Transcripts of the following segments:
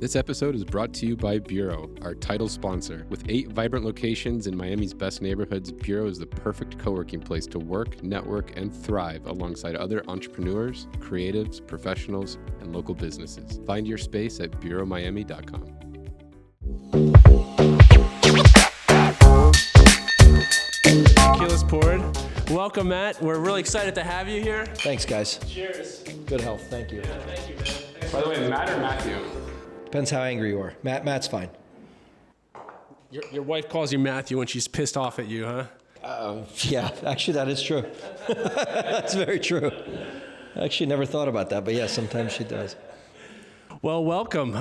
This episode is brought to you by Bureau, our title sponsor. With 8 vibrant locations in Miami's best neighborhoods, Bureau is the perfect co-working place to work, network, and thrive alongside other entrepreneurs, creatives, professionals, and local businesses. Find your space at bureaumiami.com. Tequila's poured. Welcome, Matt. We're really excited to have you here. Thanks, guys. Cheers. Good health. Thank you. Yeah, thank you, man. Thanks. By the way, Matt or Matthew? Depends how angry you are. Matt's fine. Your wife calls you Matthew when she's pissed off at you, huh? Yeah, actually, that is true. That's very true. I actually never thought about that, but yeah, sometimes she does. Well, welcome.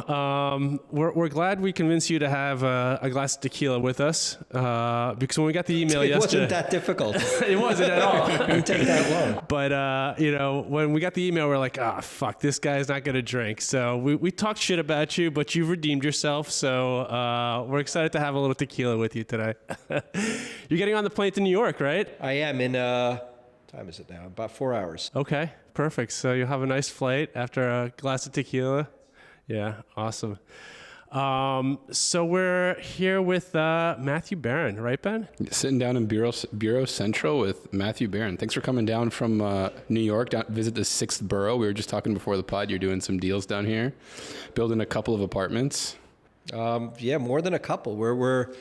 We're glad we convinced you to have a glass of tequila with us because when we got the email yesterday... It wasn't that difficult. It wasn't at all. It didn't take that long. But, when we got the email, we're like, fuck, this guy's not going to drink. So we talked shit about you, but you've redeemed yourself. So we're excited to have a little tequila with you today. You're getting on the plane to New York, right? I am in, what time is it now? About 4 hours. Okay, perfect. So you'll have a nice flight after a glass of tequila. Yeah, awesome. So we're here with Matthew Barron, right, Ben? Sitting down in Bureau Central with Matthew Barron. Thanks for coming down from New York to visit the 6th borough. We were just talking before the pod. You're doing some deals down here, building a couple of apartments. Yeah, more than a couple. We're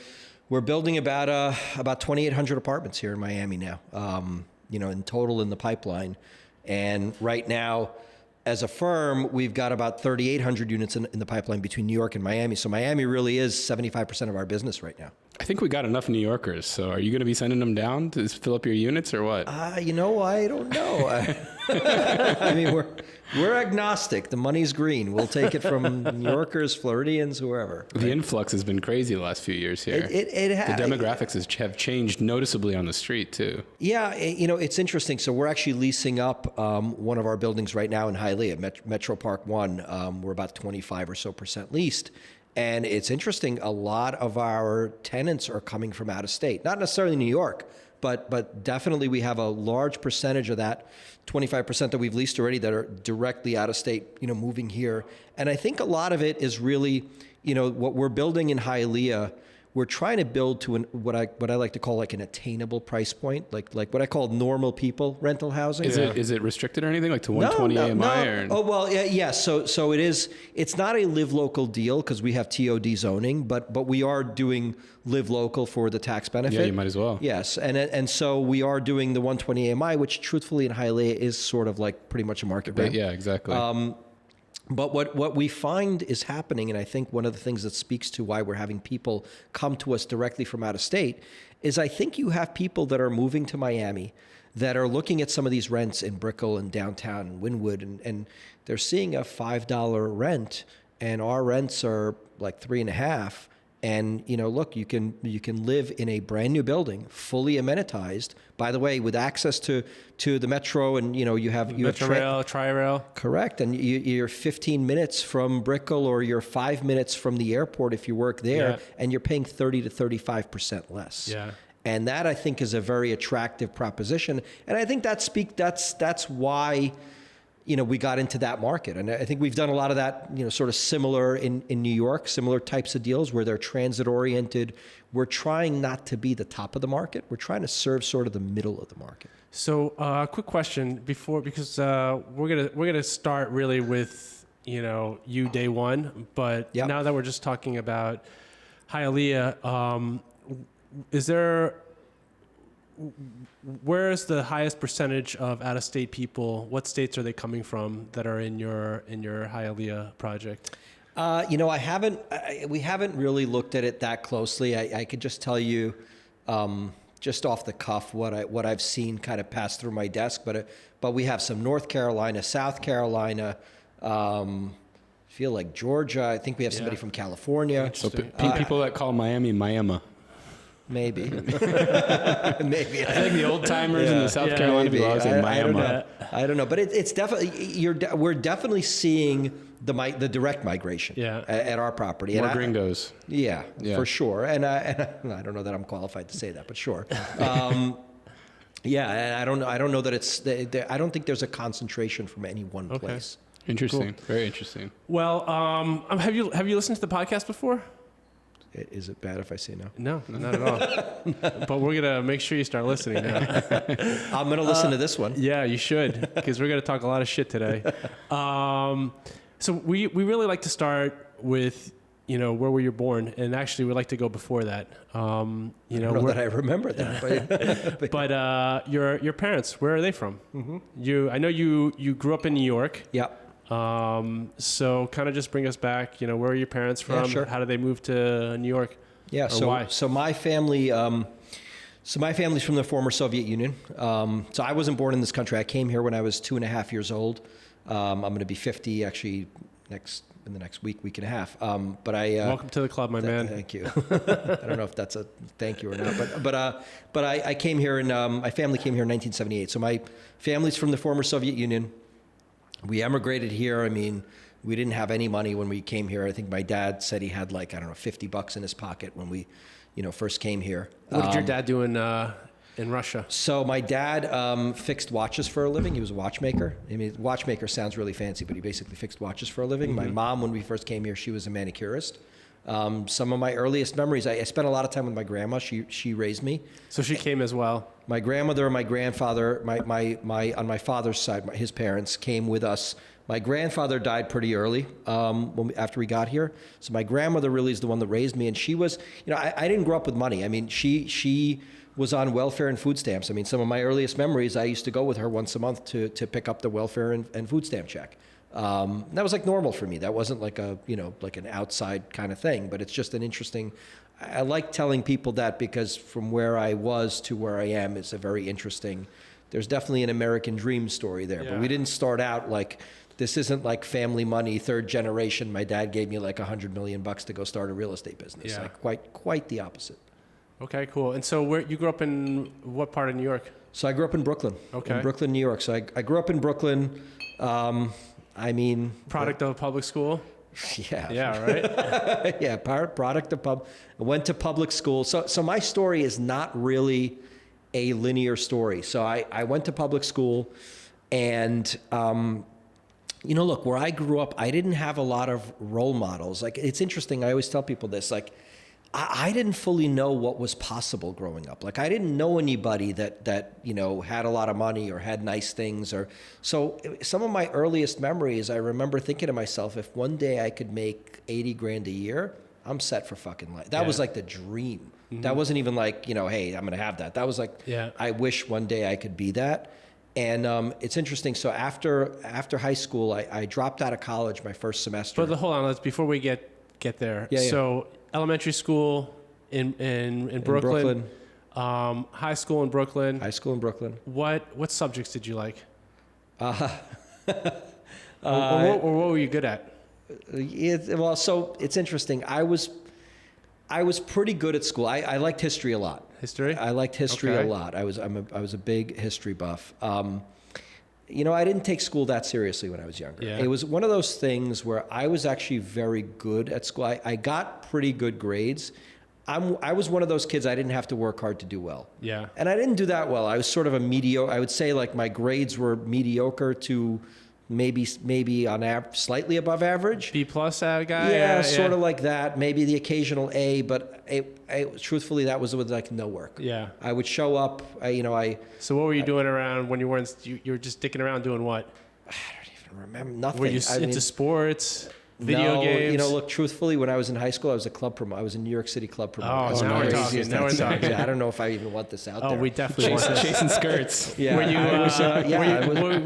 building about 2,800 apartments here in Miami now. In total in the pipeline, and right now, as a firm, we've got about 3,800 units in the pipeline between New York and Miami. So Miami really is 75% of our business right now. I think we got enough New Yorkers. So are you going to be sending them down to fill up your units or what? I don't know. I mean, we're agnostic. The money's green. We'll take it from New Yorkers, Floridians, whoever. The influx has been crazy the last few years here. The demographics have changed noticeably on the street too. Yeah, it's interesting. So we're actually leasing up one of our buildings right now in Hialeah, Metro Park 1. We're about 25% or so leased. And it's interesting, a lot of our tenants are coming from out of state. Not necessarily New York, but definitely we have a large percentage of that 25% that we've leased already that are directly out of state, moving here. And I think a lot of it is really, what we're building in Hialeah. We're trying to build to what I like to call like an attainable price point, like what I call normal people rental housing. Is it restricted or anything, like to 120 AMI? No. Oh well, yeah. So it is. It's not a live local deal because we have TOD zoning, but we are doing live local for the tax benefit. Yeah, you might as well. Yes, and so we are doing the 120 AMI, which truthfully in Hialeah is sort of like pretty much a market rate. Yeah, exactly. But what we find is happening, and I think one of the things that speaks to why we're having people come to us directly from out of state, is I think you have people that are moving to Miami that are looking at some of these rents in Brickell and downtown and Wynwood, and they're seeing a $5 rent, and our rents are like $3.50. And look, you can live in a brand new building, fully amenitized. By the way, with access to the metro, and you have Metro-rail, Tri-rail. Correct, and you're 15 minutes from Brickell, or you're 5 minutes from the airport if you work there, and you're paying 30 to 35% less. Yeah. And that I think is a very attractive proposition, and I think that's why. We got into that market. And I think we've done a lot of that, sort of similar in New York, similar types of deals where they're transit oriented. We're trying not to be the top of the market. We're trying to serve sort of the middle of the market. So quick question because we're gonna start really with, you day one, but now that we're just talking about Hialeah, where's the highest percentage of out-of-state people? What states are they coming from that are in your Hialeah project? We haven't really looked at it that closely. I could just tell you, just off the cuff, what I've seen kind of pass through my desk. But we have some North Carolina, South Carolina. Feel like Georgia. I think we have somebody from California. So people that call Miami, Miami. Maybe. Maybe. I think the old timers in the South Carolina people always say Miami. I don't know, but it's definitely we're definitely seeing the direct migration at our property. More gringos. Yeah, for sure. And I don't know that I'm qualified to say that, but sure. And I don't know that it's. I don't think there's a concentration from any one place. Interesting. Cool. Very interesting. Well, have you listened to the podcast before? Is it bad if I say no? No, not at all. But we're gonna make sure you start listening now. I'm gonna listen to this one. Yeah, you should, because we're gonna talk a lot of shit today. So we really like to start with, where were you born? And actually, we like to go before that. I don't know that I remember that. But your parents, where are they from? Mm-hmm. I know you grew up in New York. Yeah. So kind of just bring us back. Where are your parents from? Yeah, sure. How did they move to New York? Yeah. So my family. So my family's from the former Soviet Union. So I wasn't born in this country. I came here when I was 2.5 years old. I'm going to be 50 actually in the next week and a half. But welcome to the club, my man. Thank you. I don't know if that's a thank you or not, but I came here and my family came here in 1978. So my family's from the former Soviet Union. We emigrated here. I mean, we didn't have any money when we came here. I think my dad said he had $50 in his pocket when we, first came here. What did your dad do in Russia? So my dad fixed watches for a living. He was a watchmaker. I mean, watchmaker sounds really fancy, but he basically fixed watches for a living. Mm-hmm. My mom, when we first came here, she was a manicurist. Some of my earliest memories, I spent a lot of time with my grandma. She raised me. So she came as well. My grandmother and my grandfather, on my father's side, his parents came with us. My grandfather died pretty early after we got here. So my grandmother really is the one that raised me. And she was, I didn't grow up with money. I mean, she was on welfare and food stamps. I mean, some of my earliest memories, I used to go with her once a month to pick up the welfare and food stamp check. That was like normal for me. That wasn't like like an outside kind of thing, but it's just an interesting, I like telling people that because from where I was to where I am, it's a very interesting, there's definitely an American dream story there, but we didn't start out like, this isn't like family money, third generation. My dad gave me like $100 million to go start a real estate business. Yeah. Like quite the opposite. Okay, cool. And so where you grew up in what part of New York? So I grew up in Brooklyn. Okay. In Brooklyn, New York. So I grew up in Brooklyn. Product of a public school? Yeah. Yeah, right? Yeah, product of I went to public school. So my story is not really a linear story. So I went to public school and, look, where I grew up, I didn't have a lot of role models. Like, it's interesting. I always tell people this, like, I didn't fully know what was possible growing up. Like, I didn't know anybody that had a lot of money or had nice things. So some of my earliest memories, I remember thinking to myself, if one day I could make 80 grand a year, I'm set for fucking life. That was like the dream. Mm-hmm. That wasn't even like, hey, I'm going to have that. That was like, I wish one day I could be that. And it's interesting. So after high school, I dropped out of college my first semester. But hold on, before we get there. Yeah. So elementary school in Brooklyn. High school in Brooklyn. High school in Brooklyn. What subjects did you like? Or what were you good at? So it's interesting. I was pretty good at school. I liked history a lot. History? I liked history a lot. I was a big history buff. I didn't take school that seriously when I was younger. Yeah. It was one of those things where I was actually very good at school. I got pretty good grades. I was one of those kids, I didn't have to work hard to do well. Yeah. And I didn't do that well. I was sort of a mediocre, I would say like my grades were mediocre to maybe on average, slightly above average. B+ guy? Yeah, sort of like that. Maybe the occasional A, but truthfully, that was with like no work. Yeah. I would show up, So what were you doing around when you weren't, you were just dicking around doing what? I don't even remember, nothing. Were you into sports? Video games? Look, truthfully, when I was in high school, I was a club promoter. I was a New York City club promoter. Oh, now we're talking. Now we're talking. I don't know if I even want this out there. Oh, we definitely want this. Chasing skirts. Yeah. Were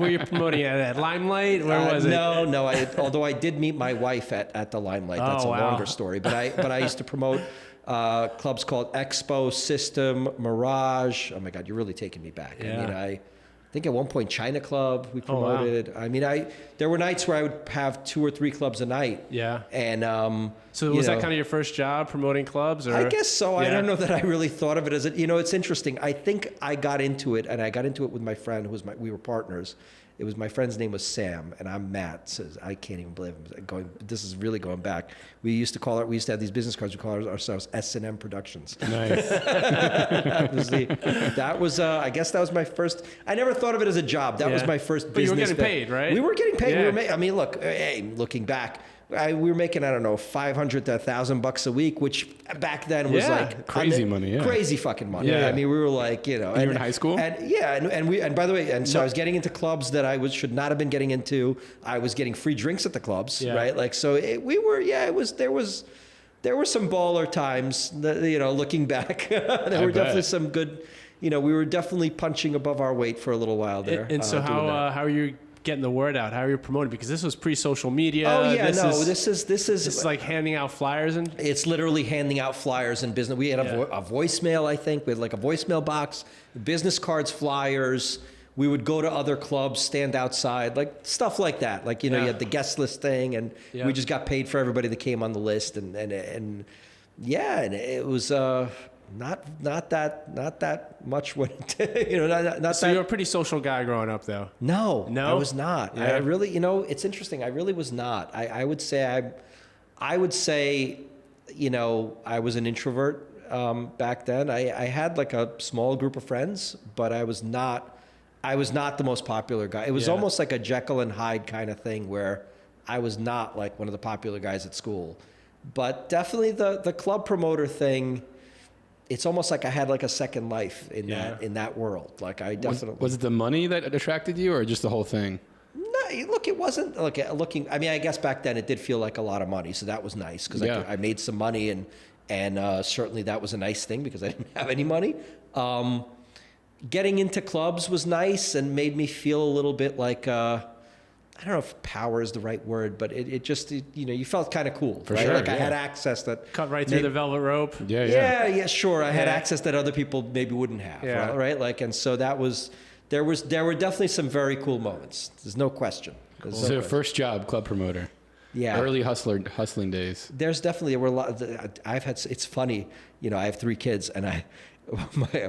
you promoting at Limelight? Where was it? No. Although I did meet my wife at the Limelight. That's a longer story. But I used to promote clubs called Expo, System, Mirage. Oh my God, you're really taking me back. Yeah. I think at one point China Club we promoted. Oh, wow. There were nights where I would have 2 or 3 clubs a night. Yeah. And so was that kind of your first job promoting clubs? Or? I guess so. Yeah. I don't know that I really thought of it as it's interesting. I think I got into it, and I got into it with my friend we were partners. It was, my friend's name was Sam, and I'm Matt. So I can't even believe this is really going back. We used to have these business cards. We call ourselves S&M Productions. Nice. I guess that was my first. I never thought of it as a job. That was my first business. But you were getting paid, right? We were getting paid. Yeah. I mean, look, hey, looking back, we were making, I don't know, $500 to $1,000 a week, which back then was like crazy money. Yeah. Crazy fucking money. Yeah. I mean, we were like, you know, and you were in high school? And by the way, so I was getting into clubs that I should not have been getting into. I was getting free drinks at the clubs, right? Like, so there were some baller times that, you know, looking back, there were definitely some good, you know, we were definitely punching above our weight for a little while there. And so how are you getting the word out? How are you promoting? Because this was pre-social media. Oh yeah, this is it's like handing out flyers and. It's literally handing out flyers in business. We had a voicemail. I think we had like a voicemail box, business cards, flyers. We would go to other clubs, stand outside, like stuff like that. Like, you know, you had the guest list thing, and we just got paid for everybody that came on the list, and it was. Not that much. You know, not so that. you were a pretty social guy growing up, though. No, I was not. Yeah. I really, you know, it's interesting. I really was not. I would say, you know, I was an introvert back then. I had like a small group of friends, but I was not the most popular guy. It was almost like a Jekyll and Hyde kind of thing, where I was not like one of the popular guys at school. But definitely the club promoter thing. It's almost like I had like a second life in that world. Like I definitely. Was it the money that attracted you, or just the whole thing? No, look, it wasn't. Looking. I mean, I guess back then it did feel like a lot of money, so that was nice because I made some money, and certainly that was a nice thing because I didn't have any money. Getting into clubs was nice and made me feel a little bit like. I don't know if power is the right word, but it just, you know, you felt kind of cool, right? Sure, like I had access that cut right through the velvet rope. Yeah, sure. I had access that other people maybe wouldn't have, right? Like, and so there were definitely some very cool moments. There's no question. So first job, club promoter. Yeah. Early hustling days. There were a lot. It's funny, you know, I have 3 kids, and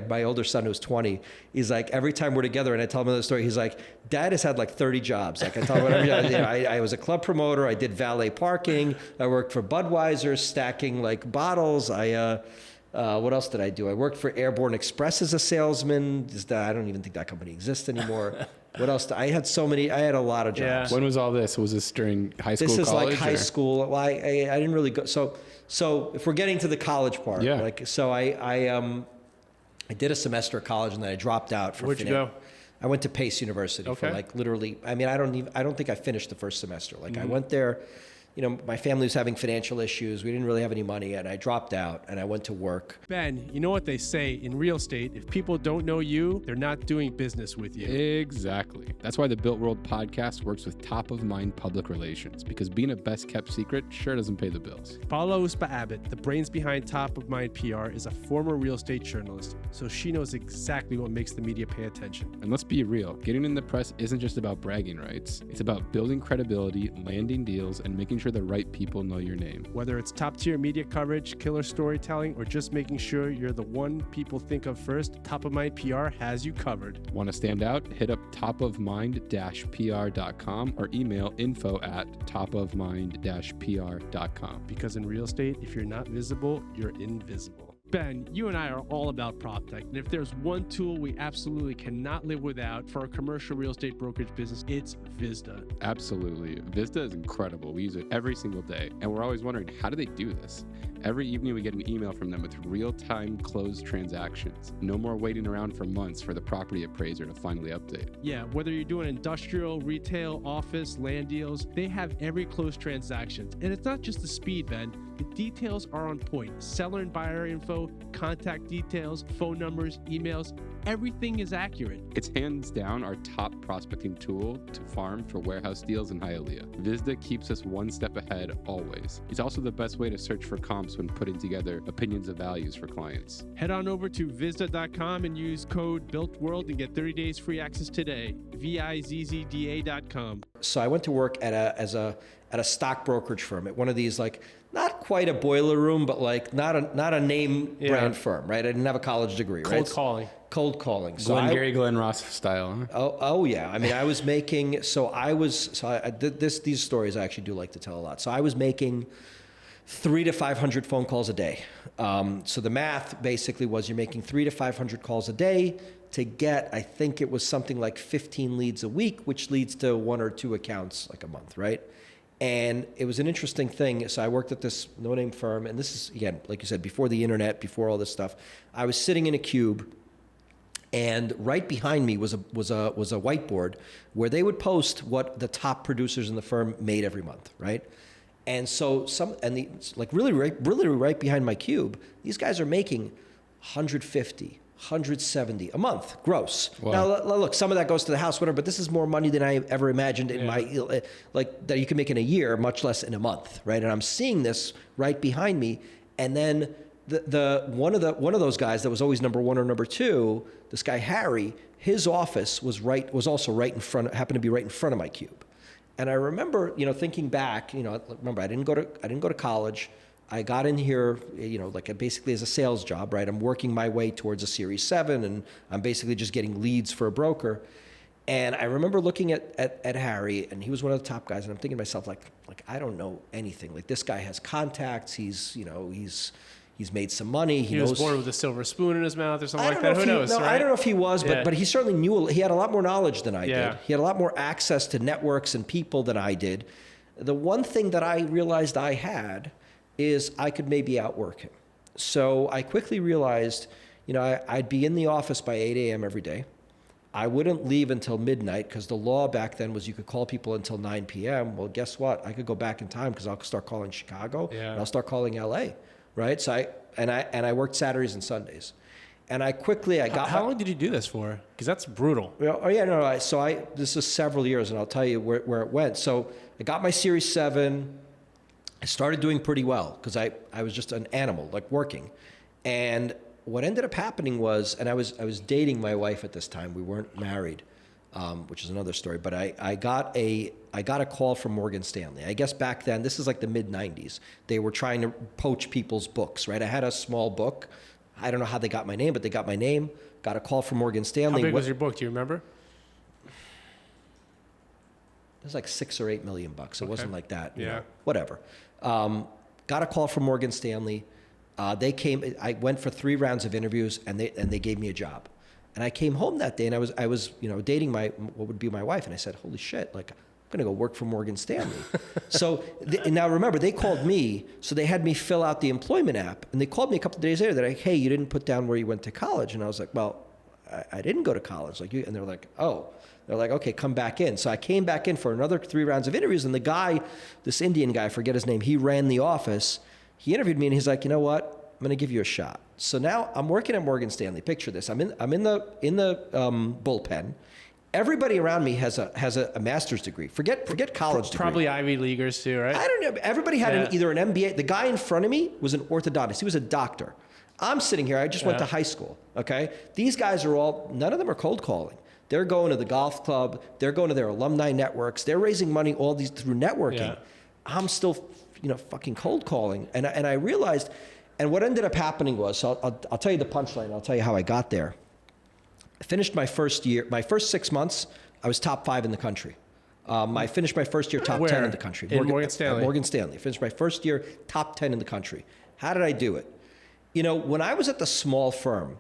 my older son, who's 20, he's like, every time we're together and I tell him another story, he's like, Dad has had like 30 jobs. Like I tell him whatever, you know, I was a club promoter. I did valet parking. I worked for Budweiser, stacking like bottles. What else did I do? I worked for Airborne Express as a salesman. I don't even think that company exists anymore. What else? I had a lot of jobs. When was all this? Was this during high school, This is college? like high school. Well, I didn't really go. So if we're getting to the college part, I did a semester of college and then I dropped out for. Where'd you go? I went to Pace University for like literally. I mean, I don't think I finished the first semester. Like I went there. You know, my family was having financial issues. We didn't really have any money, and I dropped out and I went to work. Ben, you know what they say in real estate? If people don't know you, they're not doing business with you. Exactly. That's why the Built World podcast works with top-of-mind public relations, because being a best-kept secret sure doesn't pay the bills. Paula Uspa-Abbott, the brains behind Top of Mind PR, is a former real estate journalist, so she knows exactly what makes the media pay attention. And let's be real, getting in the press isn't just about bragging rights. It's about building credibility, landing deals, and making sure the right people know your name. Whether it's top-tier media coverage, killer storytelling, or just making sure you're the one people think of first, Top of Mind PR has you covered. Want to stand out? Hit up topofmind-pr.com or email info@topofmind-pr.com. Because in real estate, if you're not visible, you're invisible. Ben, you and I are all about PropTech, and if there's one tool we absolutely cannot live without for our commercial real estate brokerage business, it's Vista. Absolutely. Vista is incredible. We use it every single day, and we're always wondering, how do they do this? Every evening we get an email from them with real-time closed transactions. No more waiting around for months for the property appraiser to finally update. Yeah, whether you're doing industrial, retail, office, land deals, they have every closed transaction. And it's not just the speed, Ben. The details are on point. Seller and buyer info, contact details, phone numbers, emails, everything is accurate. It's hands down our top prospecting tool to farm for warehouse deals in Hialeah. Vista keeps us one step ahead always. It's also the best way to search for comps when putting together opinions of values for clients. Head on over to Vista.com and use code BuiltWorld and get 30 days free access today. VIZZDA.com. So I went to work at a stock brokerage firm, at one of these, like, not quite a boiler room, but like not a name brand firm, right? I didn't have a college degree, right? Cold calling. Cold calling. So Glengarry Glen Ross style. Huh? Oh yeah. I mean, I was making. These stories I actually do like to tell a lot. So I was making 300 to 500 phone calls a day. So the math basically was you're making 300 to 500 calls a day to get, I think it was something like 15 leads a week, which leads to 1 or 2 accounts like a month, right? And it was an interesting thing. So I worked at this no-name firm, and this is, again, like you said, before the internet, before all this stuff. I was sitting in a cube, and right behind me was a whiteboard where they would post what the top producers in the firm made every month, right? And so really right behind my cube, these guys are making 150, 170 a month gross. Wow. Now look, some of that goes to the house, whatever, but this is more money than I ever imagined in my, like that you can make in a year, much less in a month, right? And I'm seeing this right behind me. And then one of those guys that was always number 1 or number 2, this guy Harry, his office was also right in front, happened to be right in front of my cube. And I remember, thinking back, remember I didn't go to college. I got in here, like basically as a sales job, right? I'm working my way towards a Series 7, and I'm basically just getting leads for a broker. And I remember looking at Harry, and he was one of the top guys, and I'm thinking to myself, like I don't know anything. Like, this guy has contacts. He's made some money. He was born with a silver spoon in his mouth or something like that. Who knows? Right? I don't know if he was, but he certainly knew. He had a lot more knowledge than I did. He had a lot more access to networks and people than I did. The one thing that I realized I had is I could maybe outwork him. So I quickly realized, I'd be in the office by 8 a.m. every day. I wouldn't leave until midnight because the law back then was you could call people until 9 p.m. Well, guess what? I could go back in time because I'll start calling Chicago and I'll start calling L.A., right? So I worked Saturdays and Sundays. And How long did you do this for? Because that's brutal. This is several years, and I'll tell you where it went. So I got my Series 7. I started doing pretty well because I was just an animal, like working. And what ended up happening was, and I was dating my wife at this time. We weren't married, which is another story. But I got a call from Morgan Stanley. I guess back then, this is like the mid-'90s. They were trying to poach people's books, right? I had a small book. I don't know how they got my name, but they got my name. Got a call from Morgan Stanley. How big was your book? Do you remember? It was like $6 or $8 million. It wasn't like that. Whatever. Got a call from Morgan Stanley. They came. I went for 3 rounds of interviews, and they gave me a job. And I came home that day, and I was dating what would be my wife, and I said, "Holy shit! Like, I'm gonna go work for Morgan Stanley." So now remember, they called me, so they had me fill out the employment app, and they called me a couple of days later. They're like, "Hey, you didn't put down where you went to college," and I was like, "Well, I didn't go to college." Like you, and they're like, "Oh." They're like, "Okay, come back in." So I came back in for another 3 rounds of interviews, and the guy, this Indian guy, I forget his name, he ran the office. He interviewed me, and he's like, "You know what? I'm going to give you a shot." So now I'm working at Morgan Stanley. Picture this: I'm in the bullpen. Everybody around me has a master's degree. Forget college degree. Probably Ivy Leaguers too, right? I don't know. Everybody had either an MBA. The guy in front of me was an orthodontist. He was a doctor. I'm sitting here. I just went to high school. Okay, these guys are none of them are cold calling. They're going to the golf club. They're going to their alumni networks. They're raising money all these through networking. Yeah. I'm still, fucking cold calling. And I realized, and what ended up happening was, so I'll tell you the punchline. I'll tell you how I got there. I finished my first year. My first 6 months, I was top 5 in the country. I finished my first year top 10 in the country. Morgan Stanley. Morgan Stanley. Finished my first year top 10 in the country. How did I do it? When I was at the small firm,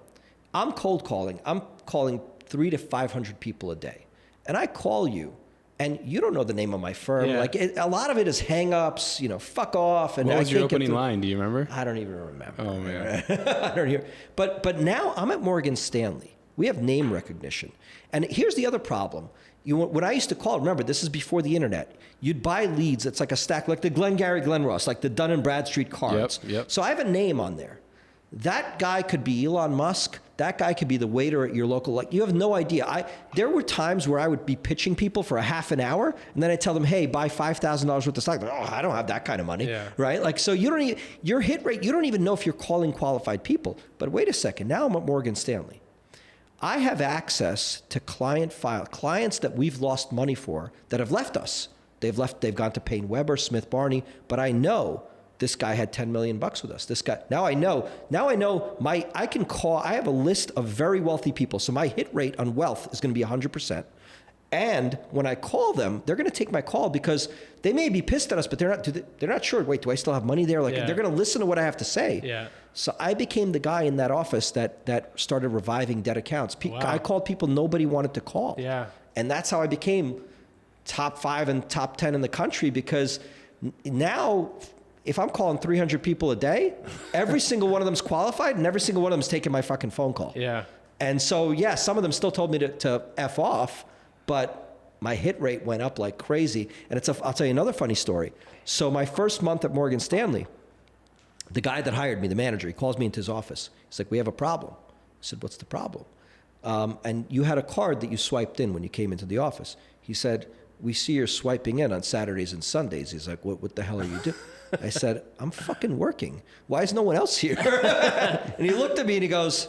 I'm cold calling. I'm calling 300 to 500 people a day. And I call you, and you don't know the name of my firm. Yeah. Like a lot of it is hang-ups, fuck off. And what was your opening line? Do you remember? I don't even remember. Oh, man. I don't hear. But now I'm at Morgan Stanley. We have name recognition. And here's the other problem. When I used to call, remember, this is before the internet, you'd buy leads. It's like a stack, like the Glengarry Glen Ross, like the Dun & Bradstreet cards. Yep. So I have a name on there. That guy could be Elon Musk. That guy could be the waiter at your local. You have no idea. There were times where I would be pitching people for a half an hour, and then I tell them, "Hey, buy $5,000 worth of stock." Like, "Oh, I don't have that kind of money." Yeah. Right? Like, so your hit rate. You don't even know if you're calling qualified people. But wait a second. Now I'm at Morgan Stanley. I have access to clients that we've lost money for that have left us. They've gone to Payne Webber, Smith Barney, but I know this guy had 10 million bucks with us. This guy, now I know I have a list of very wealthy people. So my hit rate on wealth is going to be 100%. And when I call them, they're going to take my call because they may be pissed at us, but they're not sure. Wait, do I still have money there? Like they're going to listen to what I have to say. Yeah. So I became the guy in that office that started reviving dead accounts. Wow. I called people nobody wanted to call. Yeah. And that's how I became top 5 and top 10 in the country, because now if I'm calling 300 people a day, every single one of them's qualified and every single one of them's taking my fucking phone call. Yeah. And so, yeah, some of them still told me to F off, but my hit rate went up like crazy. And I'll tell you another funny story. So my first month at Morgan Stanley, the guy that hired me, the manager, he calls me into his office. He's like, we have a problem. I said, what's the problem? And you had a card that you swiped in when you came into the office. He said, we see you're swiping in on Saturdays and Sundays. He's like, what the hell are you doing? I said, I'm fucking working. Why is no one else here? And he looked at me and he goes,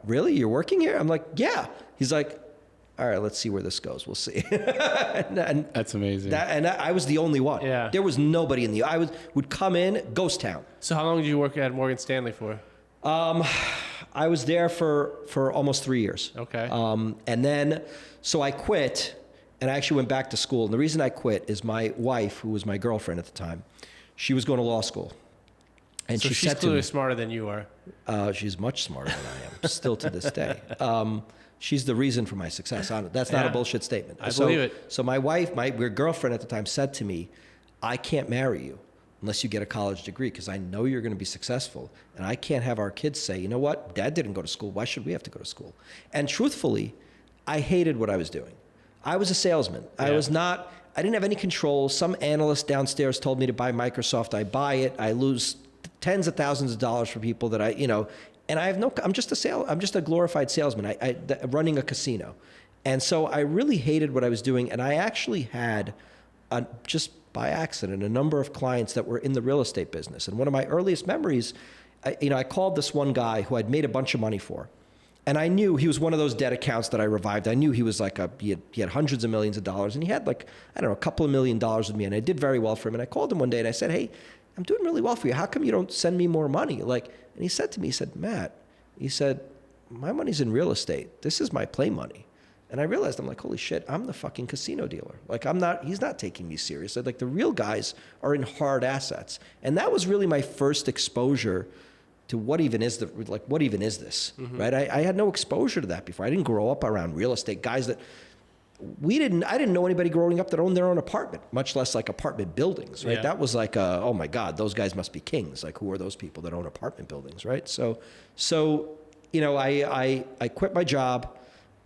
really? You're working here? I'm like, yeah. He's like, all right, let's see where this goes. We'll see. and That's amazing. I was the only one. Yeah. There was nobody I would come in, ghost town. So how long did you work at Morgan Stanley for? I was there for almost 3 years. Okay. And then, so I quit and I actually went back to school. And the reason I quit is my wife, who was my girlfriend at the time, she was going to law school. And so she she's said to clearly me, smarter than you are. she's much smarter than I am, still to this day. She's the reason for my success. That's not a bullshit statement. I believe it. So my wife, my girlfriend at the time, said to me, I can't marry you unless you get a college degree, because I know you're going to be successful. And I can't have our kids say, you know what, Dad didn't go to school. Why should we have to go to school? And truthfully, I hated what I was doing. I was a salesman. Yeah. I didn't have any control. Some analyst downstairs told me to buy Microsoft. I buy it. I lose tens of thousands of dollars for people that and I'm just a glorified salesman. Running a casino. And so I really hated what I was doing. And I actually had, just by accident, a number of clients that were in the real estate business. And one of my earliest memories, I called this one guy who I'd made a bunch of money for. And I knew he was one of those dead accounts that I revived. I knew he was he had hundreds of millions of dollars, and he had a couple of $1 million with me, and I did very well for him. And I called him one day and I said, hey, I'm doing really well for you. How come you don't send me more money? And he said to me, he said, Matt, my money's in real estate. This is my play money. And I realized, I'm like, holy shit, I'm the fucking casino dealer. He's not taking me seriously. The real guys are in hard assets. And that was really my first exposure to what even is this, mm-hmm. right? I had no exposure to that before. I didn't grow up around real estate guys that I didn't know anybody growing up that owned their own apartment, much less apartment buildings, right? Yeah. That was oh my God, those guys must be kings. Who are those people that own apartment buildings, right? So I quit my job,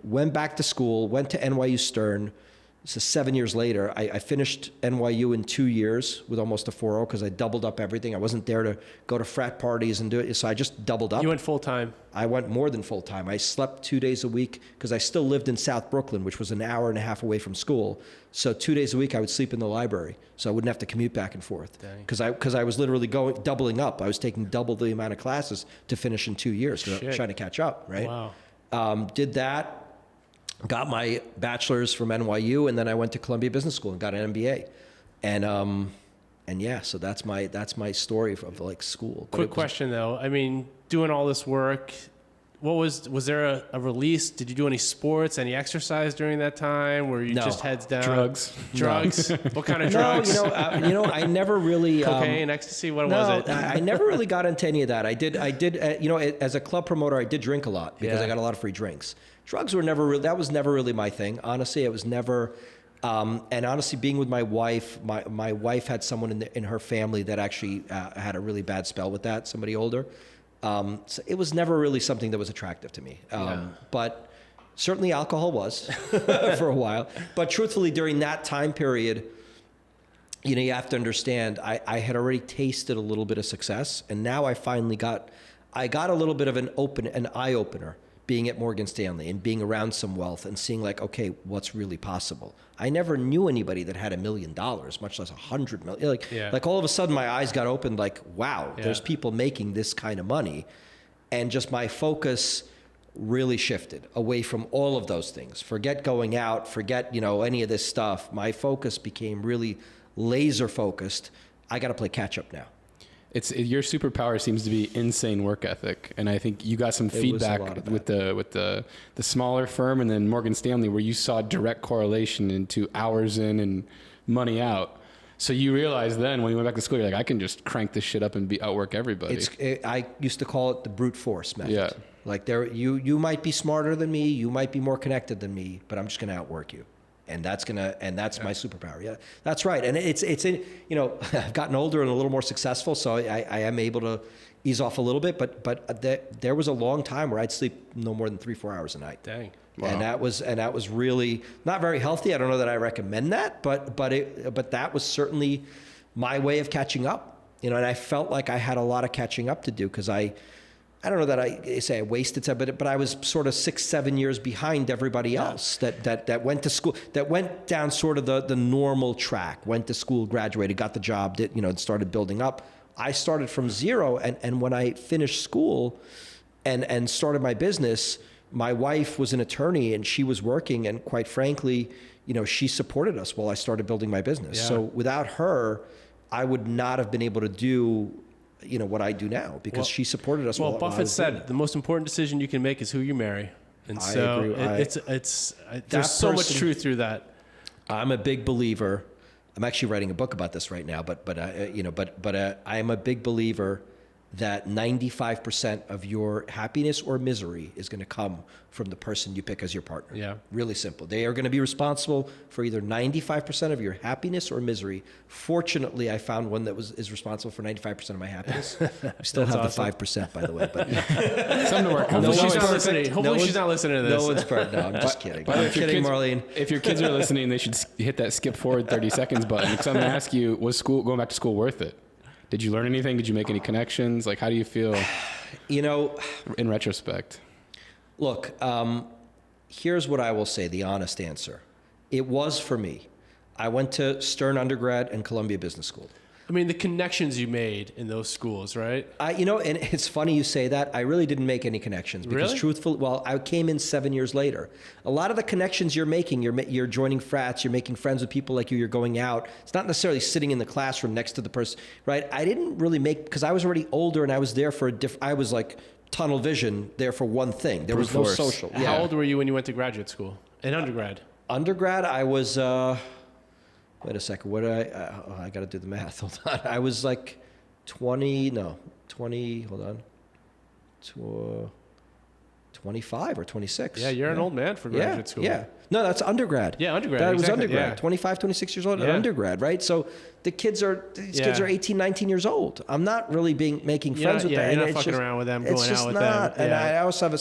went back to school, went to NYU Stern. This is 7 years later. I finished NYU in 2 years with almost a 4.0 because I doubled up everything. I wasn't there to go to frat parties and do it, so I just doubled up. You went full time? I went more than full time. I slept 2 days a week because I still lived in South Brooklyn, which was an hour and a half away from school. So 2 days a week I would sleep in the library, so I wouldn't have to commute back and forth. Because I was literally doubling up. I was taking double the amount of classes to finish in 2 years because I was trying to catch up, right? Wow. Did that. Got my bachelor's from NYU, and then I went to Columbia Business School and got an MBA, and yeah, so that's my story of school. Quick question though, doing all this work, was there a release? Did you do any sports, any exercise during that time? Were you just heads down? Drugs? No. What kind of drugs? I never really cocaine, ecstasy. What was it? I never really got into any of that. I did. As a club promoter, I did drink a lot because I got a lot of free drinks. Drugs were never really, that was never really my thing. Honestly, it was never, and honestly, being with my wife, my wife had someone in her family that actually had a really bad spell with that, somebody older. So it was never really something that was attractive to me. But certainly alcohol was for a while. But truthfully, during that time period, you have to understand, I had already tasted a little bit of success, and now I finally got a little bit of an eye opener being at Morgan Stanley and being around some wealth and seeing okay, what's really possible. I never knew anybody that had $1 million, much less 100 million. All of a sudden my eyes got opened wow, there's people making this kind of money. And just my focus really shifted away from all of those things. Forget going out, forget, any of this stuff. My focus became really laser focused I got to play catch up now. Your superpower seems to be insane work ethic, and I think you got some feedback with the smaller firm and then Morgan Stanley, where you saw direct correlation into hours in and money out. So you realized then when you went back to school, you're like, I can just crank this shit up and outwork everybody. I used to call it the brute force method. Yeah. Like you might be smarter than me, you might be more connected than me, but I'm just going to outwork you. And that's my superpower. Yeah, that's right. And it's I've gotten older and a little more successful, so I am able to ease off a little bit. But there was a long time where I'd sleep no more than 3-4 hours a night. Dang. Wow. And that was really not very healthy. I don't know that I recommend that, but that was certainly my way of catching up. And I felt like I had a lot of catching up to do because I don't know that I say I wasted time, but I was sort of 6-7 years behind everybody else that went to school, that went down sort of the normal track, went to school, graduated, got the job, started building up. I started from zero, and when I finished school and started my business, my wife was an attorney and she was working, and quite frankly, she supported us while I started building my business. Yeah. So without her, I would not have been able to do what I do now because she supported us. Well, Buffett said the most important decision you can make is who you marry. And I so agree. there's so much truth through that. I'm a big believer. I'm actually writing a book about this right now, but I am a big believer that 95% of your happiness or misery is going to come from the person you pick as your partner. Yeah. Really simple. They are going to be responsible for either 95% of your happiness or misery. Fortunately, I found one that is responsible for 95% of my happiness. I still have awesome. the 5%, by the way. But Something to work on. Hopefully she's not listening. Hopefully she's not listening to this. No one's perfect. No, I'm just kidding. I'm kidding, Marlene. If your kids are listening, they should hit that skip forward 30 seconds button. Because I'm going to ask you, was going back to school worth it? Did you learn anything? Did you make any connections? Like, how do you feel in retrospect? Look, here's what I will say, the honest answer. It was for me. I went to Stern undergrad and Columbia Business School. I mean, the connections you made in those schools, right? And it's funny you say that. I really didn't make any connections because truthfully, I came in 7 years later. A lot of the connections you're making, you're joining frats, you're making friends with people like you, you're going out. It's not necessarily sitting in the classroom next to the person, right? I didn't really because I was already older and I was there for I was like tunnel vision there for one thing. There was no social. How old were you when you went to graduate school? In undergrad? Undergrad, I was... wait a second. What did I got to do the math. Hold on. I was like 20, hold on. 25 or 26. Yeah, you're an old man for graduate school. Yeah. No, that's undergrad. Yeah, undergrad. That was exactly, undergrad. Yeah. 25, 26 years old at undergrad, right? So these kids are 18, 19 years old. I'm not really making friends with them. You're not fucking around with them, going out with them. And I also have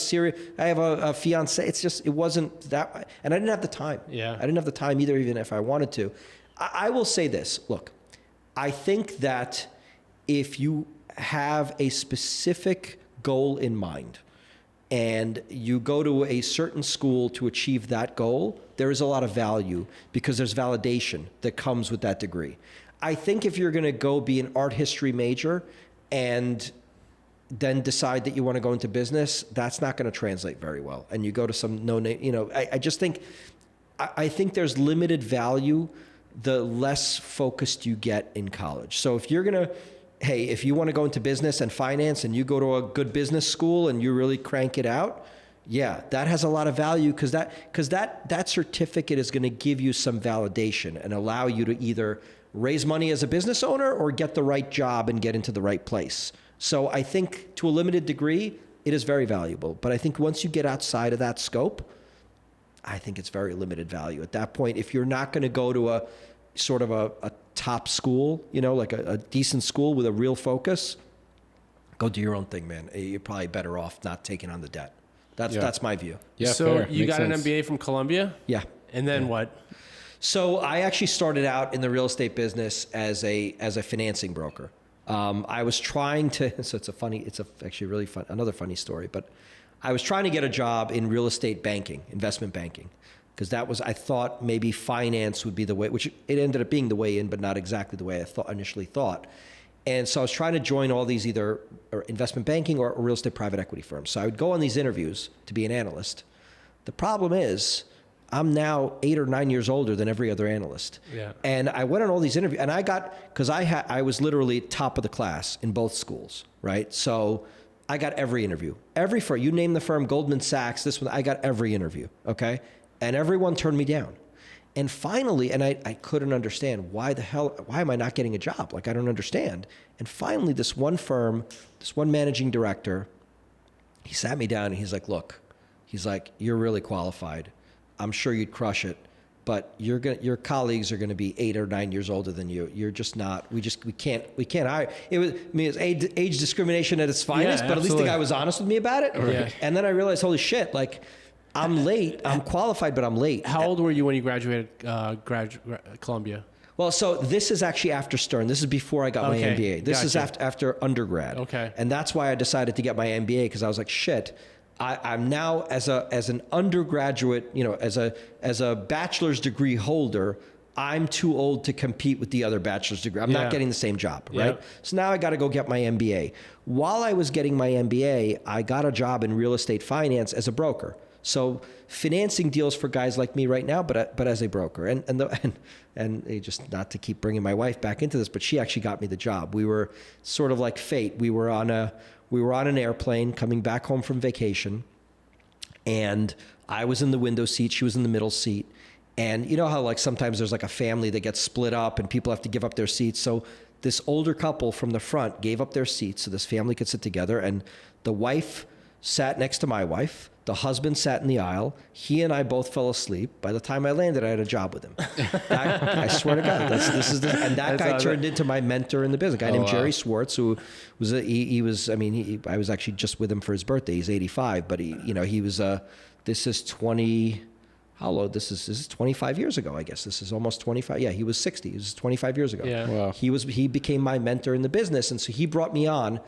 I have a fiance. It wasn't that, and I didn't have the time. Yeah. I didn't have the time either, even if I wanted to. I will say this. Look, I think that if you have a specific goal in mind and you go to a certain school to achieve that goal, there is a lot of value because there's validation that comes with that degree. I think if you're going to go be an art history major and then decide that you want to go into business, that's not going to translate very well. And you go to some no-name, I just think, I think there's limited value the less focused you get in college. So if you're going to, if you want to go into business and finance and you go to a good business school and you really crank it out, yeah, that has a lot of value because that certificate is going to give you some validation and allow you to either raise money as a business owner or get the right job and get into the right place. So I think to a limited degree, it is very valuable. But I think once you get outside of that scope, I think it's very limited value. At that point, if you're not going to go to a sort of a top school, like a decent school with a real focus, go do your own thing, man. You're probably better off not taking on the debt. That's my view. Yeah, so fair. you Makes got sense. an MBA from Columbia? Yeah. And then what? So I actually started out in the real estate business as a financing broker. I was trying to, so it's actually really fun, another funny story, but I was trying to get a job in real estate banking, investment banking, because I thought maybe finance would be the way, which it ended up being the way in, but not exactly the way I initially thought. And so I was trying to join all these either investment banking or real estate private equity firms. So I would go on these interviews to be an analyst. The problem is I'm now 8 or 9 years older than every other analyst. Yeah. And I went on all these interviews, and because I was literally top of the class in both schools, right? So I got every interview. Every firm, you name the firm, Goldman Sachs, this one, I got every interview, okay? And everyone turned me down. And finally, and I couldn't understand, why am I not getting a job? Like, I don't understand. And finally, this one firm, this one managing director, he sat me down and he's like, look, you're really qualified. I'm sure you'd crush it, but your colleagues are going to be 8 or 9 years older than you. You're just not. We can't hire. It's age discrimination at its finest. But at least the guy was honest with me about it. Right. And then I realized, holy shit, like, I'm late. I'm qualified, but I'm late. How old were you when you graduated Columbia? Well, so this is actually after Stern. This is before I got my MBA. This is after undergrad. Okay. And that's why I decided to get my MBA, because I was like, shit. I'm now as an undergraduate, as a bachelor's degree holder, I'm too old to compete with the other bachelor's degree. I'm not getting the same job, right? Yeah. So now I got to go get my MBA. While I was getting my MBA, I got a job in real estate finance as a broker. So financing deals for guys like me right now, but as a broker, and just not to keep bringing my wife back into this, but she actually got me the job. We were sort of like fate. We were on an airplane coming back home from vacation, and I was in the window seat. She was in the middle seat. And you know how like sometimes there's like a family that gets split up and people have to give up their seats. So this older couple from the front gave up their seats so this family could sit together, and the wife sat next to my wife. The husband sat in the aisle. He and I both fell asleep. By the time I landed, I had a job with him. I swear to God, and that guy turned into my mentor in the business. A guy named Jerry Swartz, who was I was actually just with him for his birthday. He's 85, but he was this is 20. How old? This is 25 years ago, I guess. This is almost 25. Yeah, he was 60. This is 25 years ago. Yeah. Wow. He became my mentor in the business, and so he brought me on.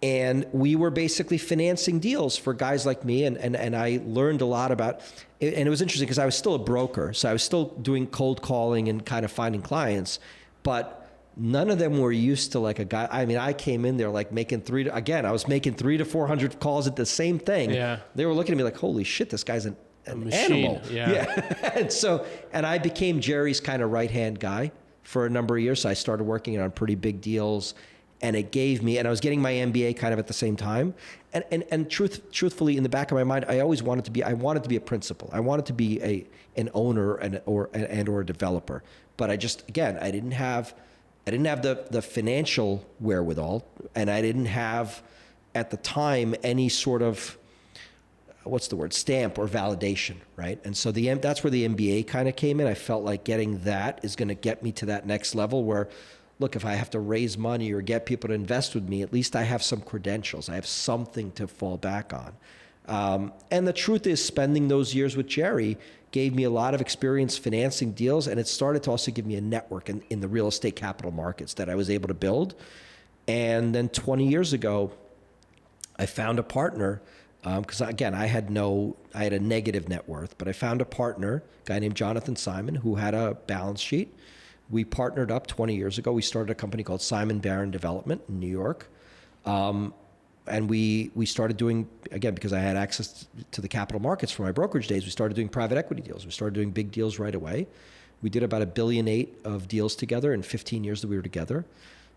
And we were basically financing deals for guys like me. And I learned a lot about it. And it was interesting because I was still a broker. So I was still doing cold calling and kind of finding clients. But none of them were used to like a guy. I mean, I came in there like making I was making 300 to 400 calls at the same thing. Yeah. They were looking at me like, holy shit, this guy's an animal. Yeah. And I became Jerry's kind of right-hand guy for a number of years. So I started working on pretty big deals. And it gave me, and I was getting my MBA kind of at the same time. And truthfully, in the back of my mind, I wanted to be a principal. I wanted to be an owner or a developer. But I didn't have the financial wherewithal, and I didn't have at the time any sort of stamp or validation, right? And so that's where the MBA kind of came in. I felt like getting that is going to get me to that next level where, look, if I have to raise money or get people to invest with me, at least I have some credentials. I have something to fall back on. And the truth is, spending those years with Jerry gave me a lot of experience financing deals, and it started to also give me a network in the real estate capital markets that I was able to build. And then 20 years ago, I found a partner, because again, I had a negative net worth, but I found a partner, a guy named Jonathan Simon, who had a balance sheet. We partnered up 20 years ago. We started a company called Simon Barron Development in New York. And we started doing, again, because I had access to the capital markets from my brokerage days, we started doing private equity deals. We started doing big deals right away. We did about $1.8 billion of deals together in 15 years that we were together.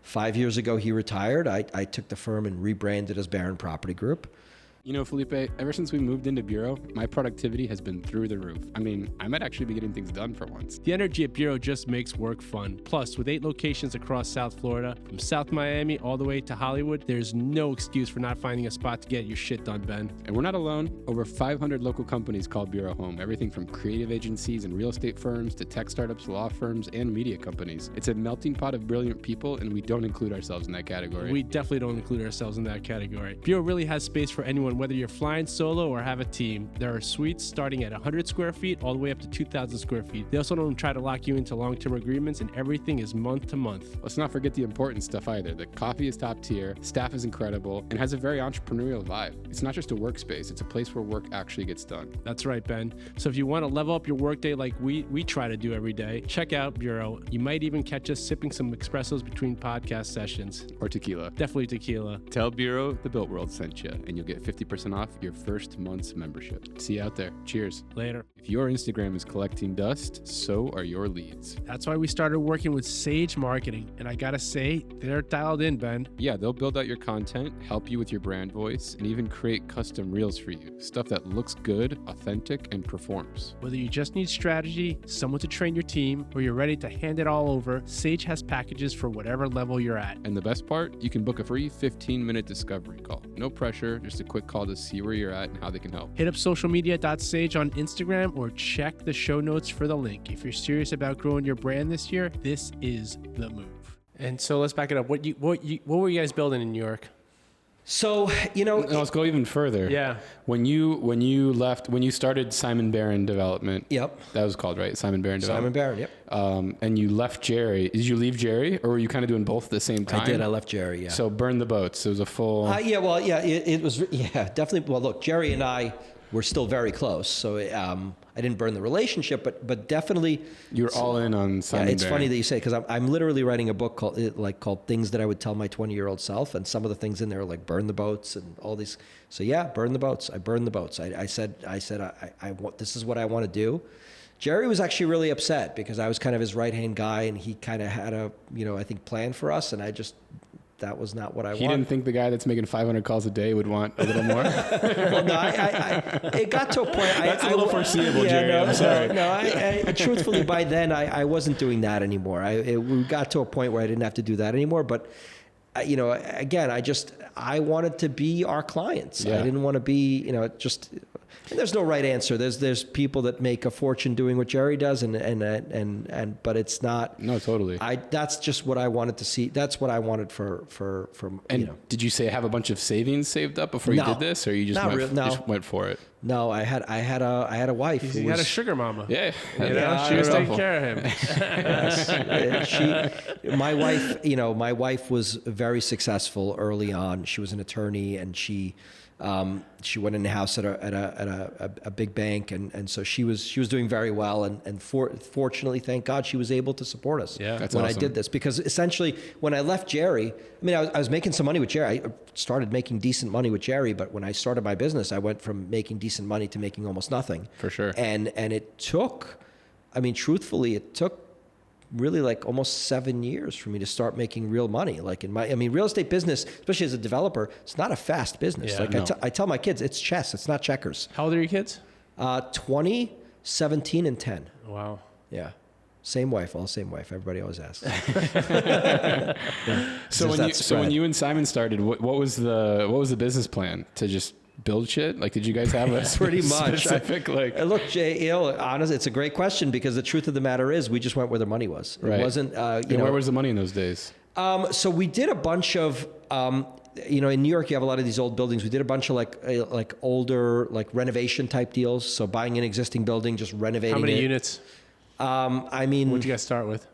5 years ago, he retired. I took the firm and rebranded as Barron Property Group. You know, Felipe, ever since we moved into Bureau, my productivity has been through the roof. I mean, I might actually be getting things done for once. The energy at Bureau just makes work fun. Plus, with 8 locations across South Florida, from South Miami all the way to Hollywood, there's no excuse for not finding a spot to get your shit done, Ben. And we're not alone. Over 500 local companies call Bureau home. Everything from creative agencies and real estate firms to tech startups, law firms, and media companies. It's a melting pot of brilliant people, and we don't include ourselves in that category. We definitely don't include ourselves in that category. Bureau really has space for anyone, whether you're flying solo or have a team. There are suites starting at 100 square feet all the way up to 2,000 square feet. They also don't try to lock you into long-term agreements, and everything is month to month. Let's not forget the important stuff either. The coffee is top tier, staff is incredible, and has a very entrepreneurial vibe. It's not just a workspace, it's a place where work actually gets done. That's right, Ben. So if you want to level up your workday like we try to do every day, check out Bureau. You might even catch us sipping some espressos between podcast sessions. Or tequila. Definitely tequila. Tell Bureau the Built World sent you, and you'll get 50% 50% off your first month's membership. See you out there. Cheers. Later. If your Instagram is collecting dust, so are your leads. That's why we started working with Sage Marketing. And I gotta say, they're dialed in, Ben. Yeah, they'll build out your content, help you with your brand voice, and even create custom reels for you. Stuff that looks good, authentic, and performs. Whether you just need strategy, someone to train your team, or you're ready to hand it all over, Sage has packages for whatever level you're at. And the best part, you can book a free 15-minute discovery call. No pressure, just a quick call to see where you're at and how they can help. Hit up socialmedia.sage on Instagram or check the show notes for the link. If you're serious about growing your brand this year, this is the move. And so let's back it up. What were you guys building in New York? So, Let's go even further. Yeah. When you started Simon Barron Development. Yep. That was called, right? Simon Barron Simon Development. Barron, yep. And you left Jerry. Did you leave Jerry, or were you kind of doing both at the same time? I did. I left Jerry, yeah. So burn the boats. It was a full... It was, definitely. Well, look, Jerry and I were still very close. So I didn't burn the relationship, but definitely... You were all in on Simon It's Barron. funny that you say, because I'm literally writing a book called Things That I Would Tell My 20-Year-Old Self, and some of the things in there are like burn the boats and all these. So yeah, burn the boats. I burned the boats. I said I want, this is what I want to do. Jerry was actually really upset because I was kind of his right-hand guy, and he kind of had a, I think, plan for us, and that was not what I wanted. He didn't think the guy that's making 500 calls a day would want a little more? Well, no, it got to a point. That's a little foreseeable, Jerry. I'm sorry. No, truthfully, by then, I wasn't doing that anymore. We got to a point where I didn't have to do that anymore. But, again, I wanted to be our clients. Yeah. I didn't want to be, and there's no right answer. There's people that make a fortune doing what Jerry does, but it's not. No, totally. That's just what I wanted to see. That's what I wanted for. And did you have a bunch of savings saved up before you did this, or you just went for it? No, I had a wife. He had a sugar mama. Yeah, she was taking care of him. Yes. My wife was very successful early on. She was an attorney, and she went in a house at a big bank, and so she was doing very well, and fortunately, thank God, she was able to support us. Yeah, that's when awesome. I did this, because essentially when I left Jerry, I was making some money with Jerry. I started making decent money with Jerry, but when I started my business, I went from making decent money to making almost nothing. For sure. And it took, truthfully, it took really like almost 7 years for me to start making real money. Like real estate business, especially as a developer, it's not a fast business. Yeah, I tell my kids, it's chess, it's not checkers. How old are your kids? 20, 17, and 10. Wow. Yeah. Same wife, Everybody always asks. So when you and Simon started, what was the business plan? To just build shit? Like, did you guys have a pretty much specific look, Jay, honestly, it's a great question, because the truth of the matter is we just went where the money was. It wasn't, where was the money in those days? So we did a bunch of, in New York, you have a lot of these old buildings. We did a bunch of like older, like renovation type deals. So buying an existing building, just renovating it. How many units? What'd you guys start with?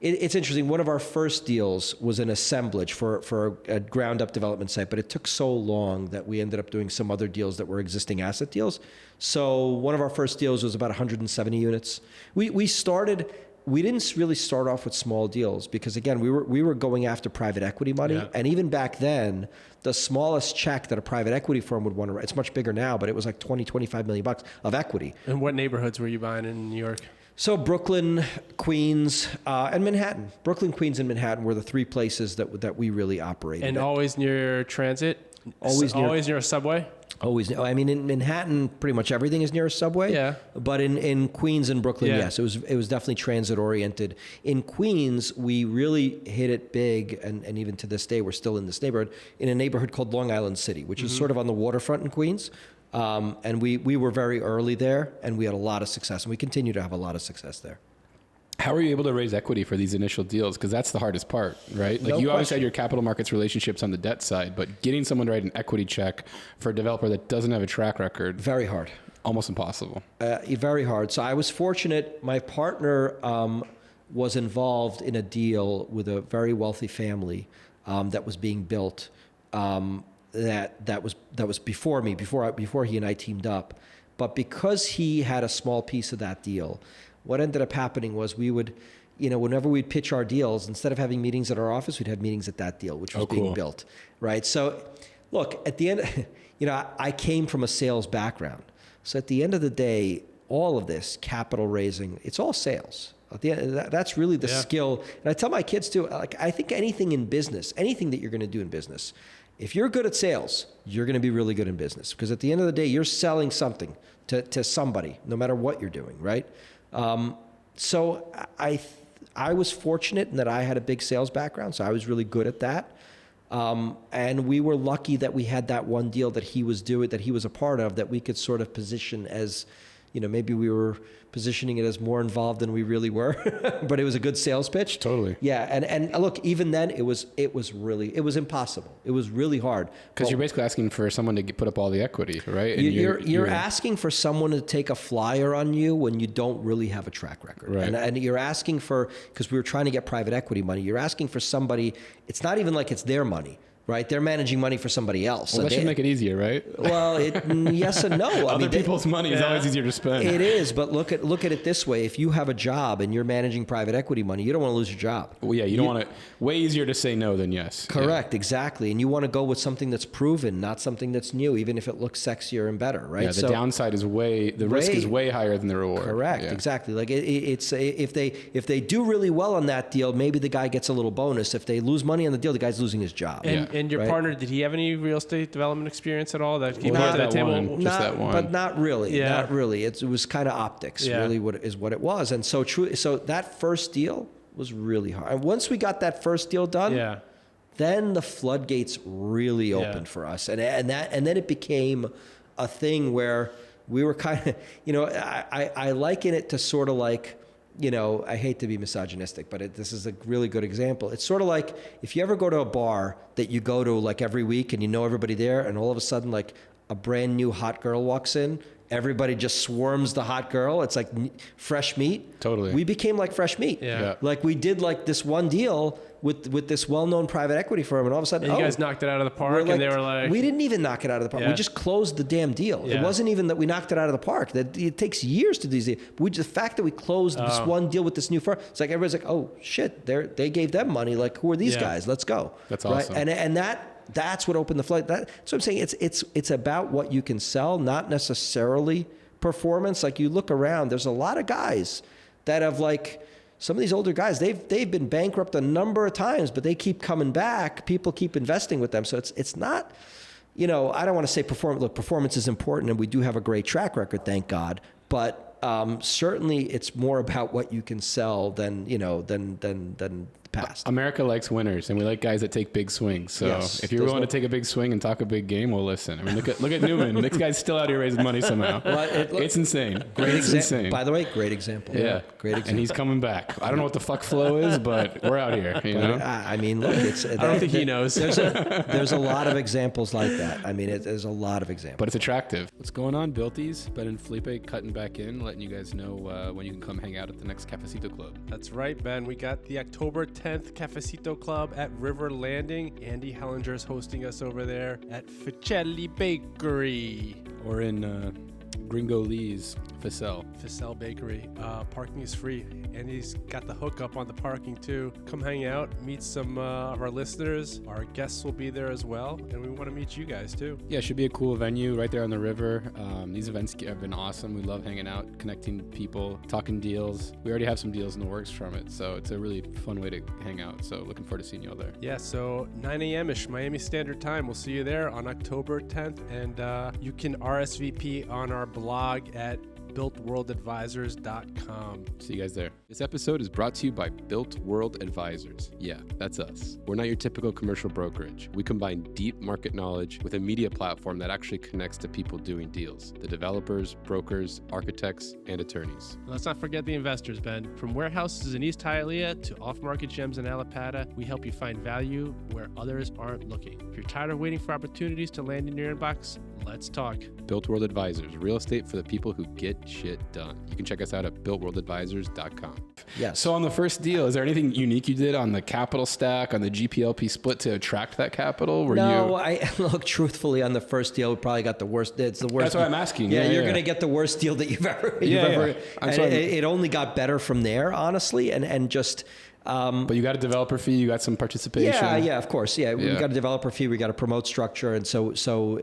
It's interesting. One of our first deals was an assemblage for a ground up development site, but it took so long that we ended up doing some other deals that were existing asset deals. So one of our first deals was about 170 units. We didn't really start off with small deals, because again, we were going after private equity money. Yeah. And even back then, the smallest check that a private equity firm would want to write, it's much bigger now, but it was like 20, 25 million bucks of equity. And what neighborhoods were you buying in New York? So Brooklyn, Queens, and Manhattan. Brooklyn, Queens, and Manhattan were the three places that we really operated. And always near transit? Always near a subway? Always. In Manhattan, pretty much everything is near a subway. Yeah. But in Queens and Brooklyn, yes, it was definitely transit oriented. In Queens, we really hit it big, and even to this day, we're still in this neighborhood, in a neighborhood called Long Island City, which is sort of on the waterfront in Queens. And we were very early there, and we had a lot of success, and we continue to have a lot of success there. How are you able to raise equity for these initial deals? Because that's the hardest part, right? Like, you always had your capital markets relationships on the debt side, but getting someone to write an equity check for a developer that doesn't have a track record, very hard, almost impossible. Very hard. So I was fortunate. My partner was involved in a deal with a very wealthy family that was being built. That was before me, before he and I teamed up. But because he had a small piece of that deal, what ended up happening was we would, whenever we'd pitch our deals, instead of having meetings at our office, we'd have meetings at that deal, which was being built, right? So look, at the end, I came from a sales background. So at the end of the day, all of this capital raising, it's all sales. At the end, that's really the skill. And I tell my kids too, like, I think anything in business, anything that you're going to do in business, if you're good at sales, you're going to be really good in business. Because at the end of the day, you're selling something to somebody, no matter what you're doing, right? So I was fortunate in that I had a big sales background, so I was really good at that. And we were lucky that we had that one deal that he was a part of, that we could sort of position as, maybe we were positioning it as more involved than we really were, but it was a good sales pitch. Totally. Yeah. And look, even then it was impossible. It was really hard. Because you're basically asking for someone to put up all the equity, right? And you're asking for someone to take a flyer on you when you don't really have a track record. Right. And you're asking because we were trying to get private equity money, you're asking for somebody, it's not even like it's their money. Right, they're managing money for somebody else. Well, that should make it easier, right? Well, yes and no. Other people's money is always easier to spend. It is, but look at it this way: if you have a job and you're managing private equity money, you don't want to lose your job. Well, yeah, you don't want to. Way easier to say no than yes. Correct, exactly, and you want to go with something that's proven, not something that's new, even if it looks sexier and better, right? Yeah, the downside is risk is way higher than the reward. Correct, exactly. Like it's if they do really well on that deal, maybe the guy gets a little bonus. If they lose money on the deal, the guy's losing his job. And your partner, did he have any real estate development experience at all that he brought to the table? That one. But not really. Yeah. Not really. It was kind of optics, really, what it was. And so that first deal was really hard. And once we got that first deal done, then the floodgates really opened for us. And then it became a thing where we were kind of, I liken it to sort of like, I hate to be misogynistic, but this is a really good example. It's sort of like if you ever go to a bar that you go to like every week and you know everybody there, and all of a sudden like a brand new hot girl walks in, everybody just swarms the hot girl. It's like fresh meat. Totally. We became like fresh meat. Yeah. Like we did like this one deal with this well-known private equity firm, and all of a sudden, you guys knocked it out of the park, and they were like, we didn't even knock it out of the park. We just closed the damn deal. It wasn't even that we knocked it out of the park. That it takes years to do these deals. The fact that we closed this one deal with this new firm, it's like everybody's like, oh shit, they gave them money. Like, who are these guys? Let's go. That's awesome. Right? And that's what opened the flood. So I'm saying it's about what you can sell, not necessarily performance. Like you look around, there's a lot of guys that have like. Some of these older guys, they've been bankrupt a number of times, but they keep coming back. People keep investing with them. So it's not, I don't want to say performance. Look, performance is important, and we do have a great track record, thank God. But certainly, it's more about what you can sell than the past. America likes winners, and we like guys that take big swings. So if you're willing to take a big swing and talk a big game, we'll listen. I mean, look at Newman. This guy's still out here raising money somehow. It's insane. It's insane. By the way, great example. Yeah, great example. And he's coming back. I don't know what the fuck flow is, but we're out here. I mean, look, I don't think he knows. There's a lot of examples like that. I mean, there's a lot of examples. But it's attractive. What's going on, Bilties? Ben and Felipe cutting back in, letting you guys know when you can come hang out at the next Cafecito Club. That's right, Ben. We got the October 10th Cafecito Club at River Landing. Andy Hellinger is hosting us over there at Ficelli Bakery. Or in Gringo Lee's Ficelle Bakery. Parking is free. Andy's got the hookup on the parking too. Come hang out, meet some of our listeners. Our guests will be there as well, and we want to meet you guys too. Yeah, it should be a cool venue right there on the river. These events have been awesome. We love hanging out, connecting people, talking deals. We already have some deals in the works from it, so it's a really fun way to hang out. So looking forward to seeing you all there. Yeah, so 9 a.m.-ish Miami Standard Time. We'll see you there on October 10th, and you can RSVP on our blog at builtworldadvisors.com. See you guys there. This episode is brought to you by Built World Advisors. Yeah, that's us. We're not your typical commercial brokerage. We combine deep market knowledge with a media platform that actually connects to people doing deals, the developers, brokers, architects, and attorneys. Let's not forget the investors, Ben. From warehouses in East Hialeah to off-market gems in Allapattah, we help you find value where others aren't looking. If you're tired of waiting for opportunities to land in your inbox, let's talk. Built World Advisors, real estate for the people who get shit done. You can check us out at builtworldadvisors.com. Yes. So on the first deal, is there anything unique you did on the capital stack, on the GPLP split to attract that capital? I look, truthfully, on the first deal, we probably got the worst. It's the worst. That's what I'm asking. Yeah, you're going to get the worst deal that you've ever. It only got better from there, honestly, and just. But you got a developer fee, you got some participation. Yeah, of course. Yeah, we got a developer fee, we got a promote structure, and so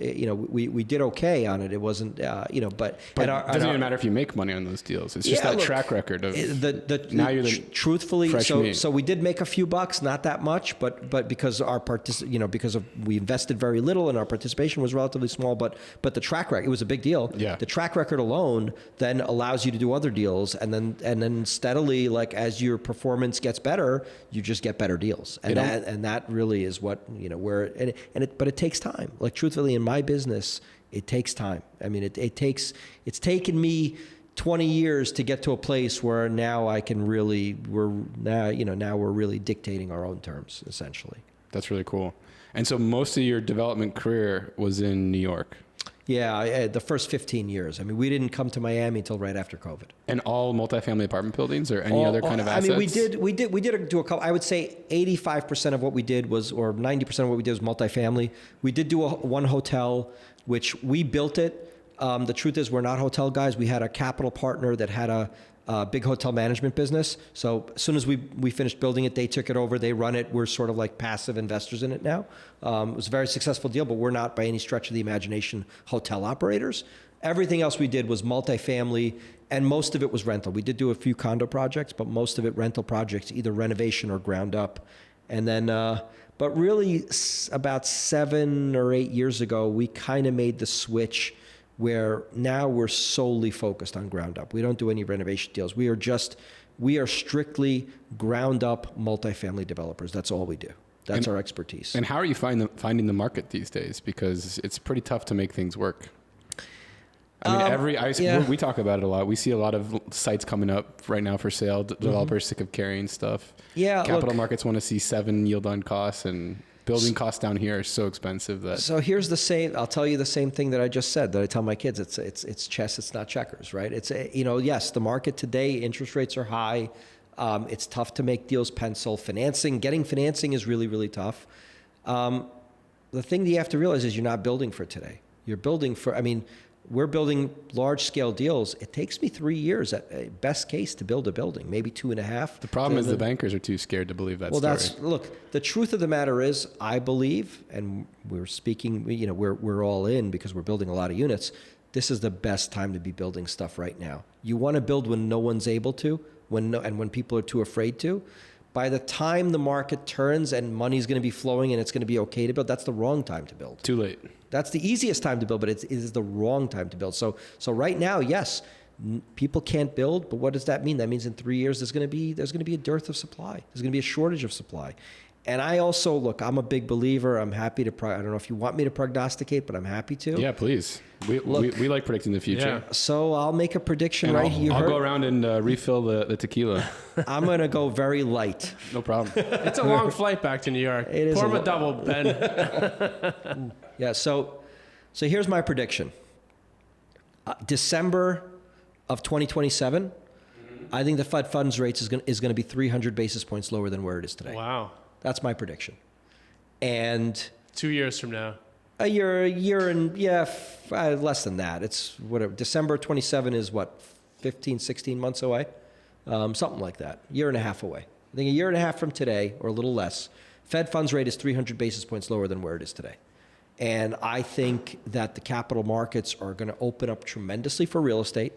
we did okay on it. It wasn't but it doesn't even matter if you make money on those deals. It's just that track record of now you're truthfully. fresh meat. So we did make a few bucks, not that much, but because we invested very little and our participation was relatively small, but the track record, it was a big deal. Yeah. The track record alone then allows you to do other deals, and then steadily, like as your performance gets better, you just get better deals, and that really is what but it takes time. Like truthfully, in my business, it takes time. I mean, it's taken me 20 years to get to a place where now we're really dictating our own terms, essentially. That's really cool. And so most of your development career was in New York. Yeah, the first 15 years. I mean, we didn't come to Miami until right after COVID. And all multifamily apartment buildings, or any other kind of assets? I mean, we did do a couple. I would say 85% of what we did or 90% of what we did was multifamily. We did do one hotel, which we built it. The truth is, we're not hotel guys. We had a capital partner that had a big hotel management business. So as soon as we finished building it, they took it over, they run it. We're sort of like passive investors in it now. It was a very successful deal, but we're not by any stretch of the imagination hotel operators. Everything else we did was multifamily, and most of it was rental. We did do a few condo projects, but most of it rental projects, either renovation or ground up. And then, but really about 7 or 8 years ago, we kind of made the switch where now we're solely focused on ground up. We don't do any renovation deals. We are strictly ground up multifamily developers. That's all we do. That's our expertise. And how are you finding the market these days? Because it's pretty tough to make things work. I mean, we talk about it a lot. We see a lot of sites coming up right now for sale. Developers sick of carrying stuff. Yeah, Capital markets want to see 7 yield on costs, and building costs down here are so expensive that. So here's I'll tell you the same thing that I just said, that I tell my kids. It's chess, it's not checkers, right? Yes, the market today, interest rates are high. It's tough to make deals pencil. Getting financing is really, really tough. The thing that you have to realize is you're not building for today. You're building we're building large scale deals. It takes me 3 years at best case to build a building, maybe 2.5. The problem is the bankers are too scared to believe that story. Look, the truth of the matter is, I believe, and we're speaking, we're all in because we're building a lot of units. This is the best time to be building stuff right now. You want to build when no one's able to, when people are too afraid to. By the time the market turns and money's going to be flowing and it's going to be okay to build, that's the wrong time to build. Too late. That's the easiest time to build, but it is the wrong time to build. So right now, yes, people can't build, but what does that mean? That means in 3 years there's going to be a dearth of supply. There's going to be a shortage of supply. And I also, I'm a big believer. I'm happy to, I don't know if you want me to prognosticate, but I'm happy to. Yeah, please. We like predicting the future. Yeah. So I'll make a prediction and I'll go around and refill the tequila. I'm going to go very light. No problem. It's a long flight back to New York. It is. Pour him a double, Ben. Yeah, so here's my prediction. December of 2027, I think the Fed funds rates is going to be 300 basis points lower than where it is today. Wow. That's my prediction. And 2 years from now. A year and less than that. It's whatever. December 27 is what, 15, 16 months away? Something like that. Year and a half away. I think a year and a half from today, or a little less, Fed funds rate is 300 basis points lower than where it is today. And I think that the capital markets are going to open up tremendously for real estate.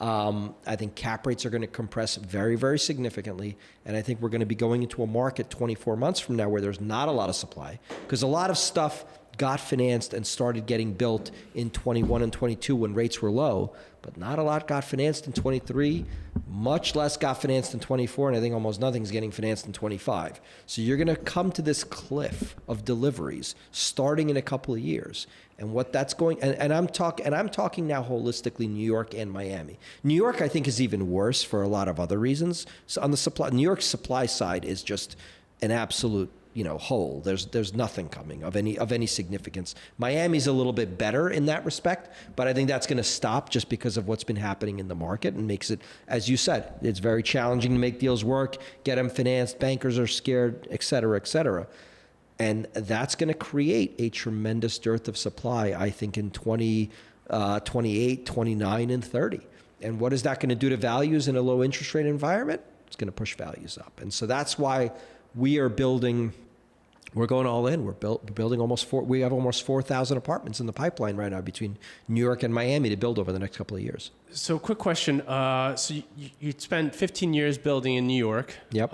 I think cap rates are going to compress very, very significantly. And I think we're going to be going into a market 24 months from now where there's not a lot of supply, because a lot of stuff got financed and started getting built in 21 and 22 when rates were low, but not a lot got financed in 23, much less got financed in 24, and I think almost nothing's getting financed in 25. So you're going to come to this cliff of deliveries starting in a couple of years. And what that's going, and I'm talking now holistically New York and Miami. New York, I think, is even worse for a lot of other reasons. So on the supply, New York's supply side is just an absolute hole. There's nothing coming of any significance. Miami's a little bit better in that respect, but I think that's going to stop just because of what's been happening in the market, and makes it, as you said, it's very challenging to make deals work, get them financed. Bankers are scared, et cetera, et cetera. And that's going to create a tremendous dearth of supply, I think, in 28, 29, and 30. And what is that going to do to values in a low interest rate environment? It's going to push values up. And so that's why we're going all in. We're building we have almost 4,000 apartments in the pipeline right now between New York and Miami to build over the next couple of years. So quick question. So you spent 15 years building in New York. Yep.